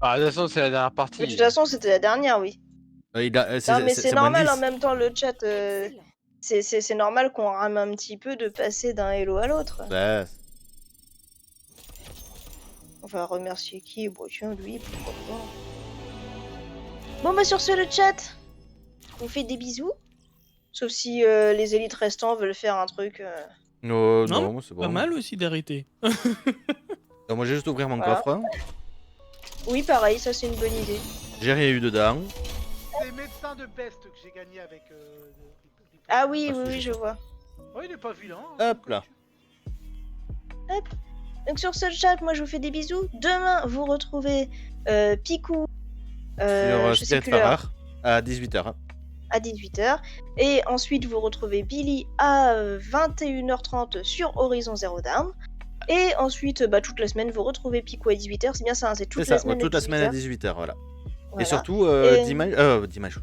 Ah, de toute façon, c'est la dernière Mais partie. de toute façon, c'était la dernière, oui. Non, mais c'est moins normal 10. en même temps, le chat. C'est normal qu'on rame un petit peu de passer d'un hello à l'autre. Ouais. On va remercier qui? Bon, tiens, lui, pourquoi pas. Bon, bah, sur ce, le chat, on fait des bisous. Sauf si les élites restants veulent faire un truc. Non, Non, non, c'est bon. Pas mal aussi d'arrêter. Donc, moi, j'ai juste ouvrir mon Voilà. coffre. Oui, pareil, ça c'est une bonne idée. J'ai rien eu dedans. C'est médecin de peste que j'ai gagné avec. Ah oui, Ah, oui, c'est oui, je vois. Oh, il est pas vilain. Hop là. Donc sur ce chat, moi je vous fais des bisous. Demain, vous retrouvez Picou. Sur Je sais Spirit plus l'heure. Farer à 18h. À 18h. Et ensuite, vous retrouvez Billy à 21h30 sur Horizon Zero Dawn. Et ensuite, bah, toute la semaine, vous retrouvez Picou à 18h. C'est bien ça, hein, c'est toute C'est la ça, semaine. toute à la semaine à 18h. 18h, voilà. Voilà. Et surtout, Et- dimanche,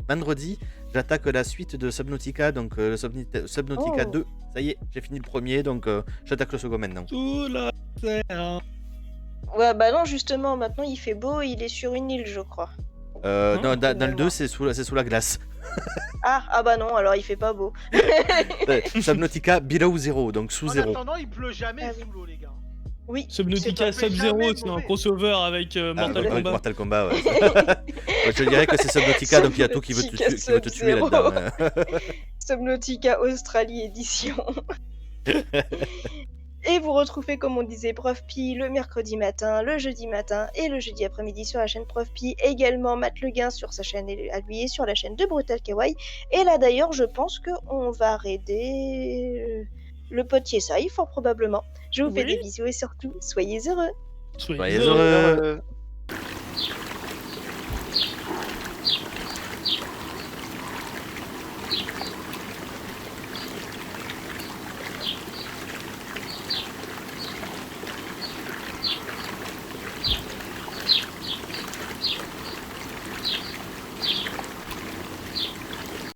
vendredi, j'attaque la suite de Subnautica, donc le Subnautica Oh. 2. Ça y est, j'ai fini le premier, donc j'attaque le second maintenant. Sous la terre. Ouais, bah non, justement, maintenant il fait beau, il est sur une île, je crois. Non, dans le mémoire. 2, c'est sous la glace. Ah bah non, alors il fait pas beau. Subnautica Below Zero, donc sous En zéro. attendant, il pleut jamais Ah oui. sous l'eau, les gars. Oui. Subnautica C'est pas- Sub-Zero, jamais c'est un mauvais. crossover avec Mortal Avec Kombat. Mortal Kombat, ouais. Ouais, je dirais que c'est Subnautica, donc il y a tout qui veut te tuer Sub-Zero. là-dedans. Subnautica Australie édition. Et vous retrouvez, comme on disait, Prof Pi le mercredi matin, le jeudi matin et le jeudi après-midi sur la chaîne Prof Pi. Également Matt Leguin sur sa chaîne à lui et sur la chaîne de Brutal Kawaii. Et là d'ailleurs, je pense qu'on va raider le pote Yesai, fort probablement. Je vous fais Oui. des bisous et surtout, soyez heureux. Soyez Soyez heureux. heureux.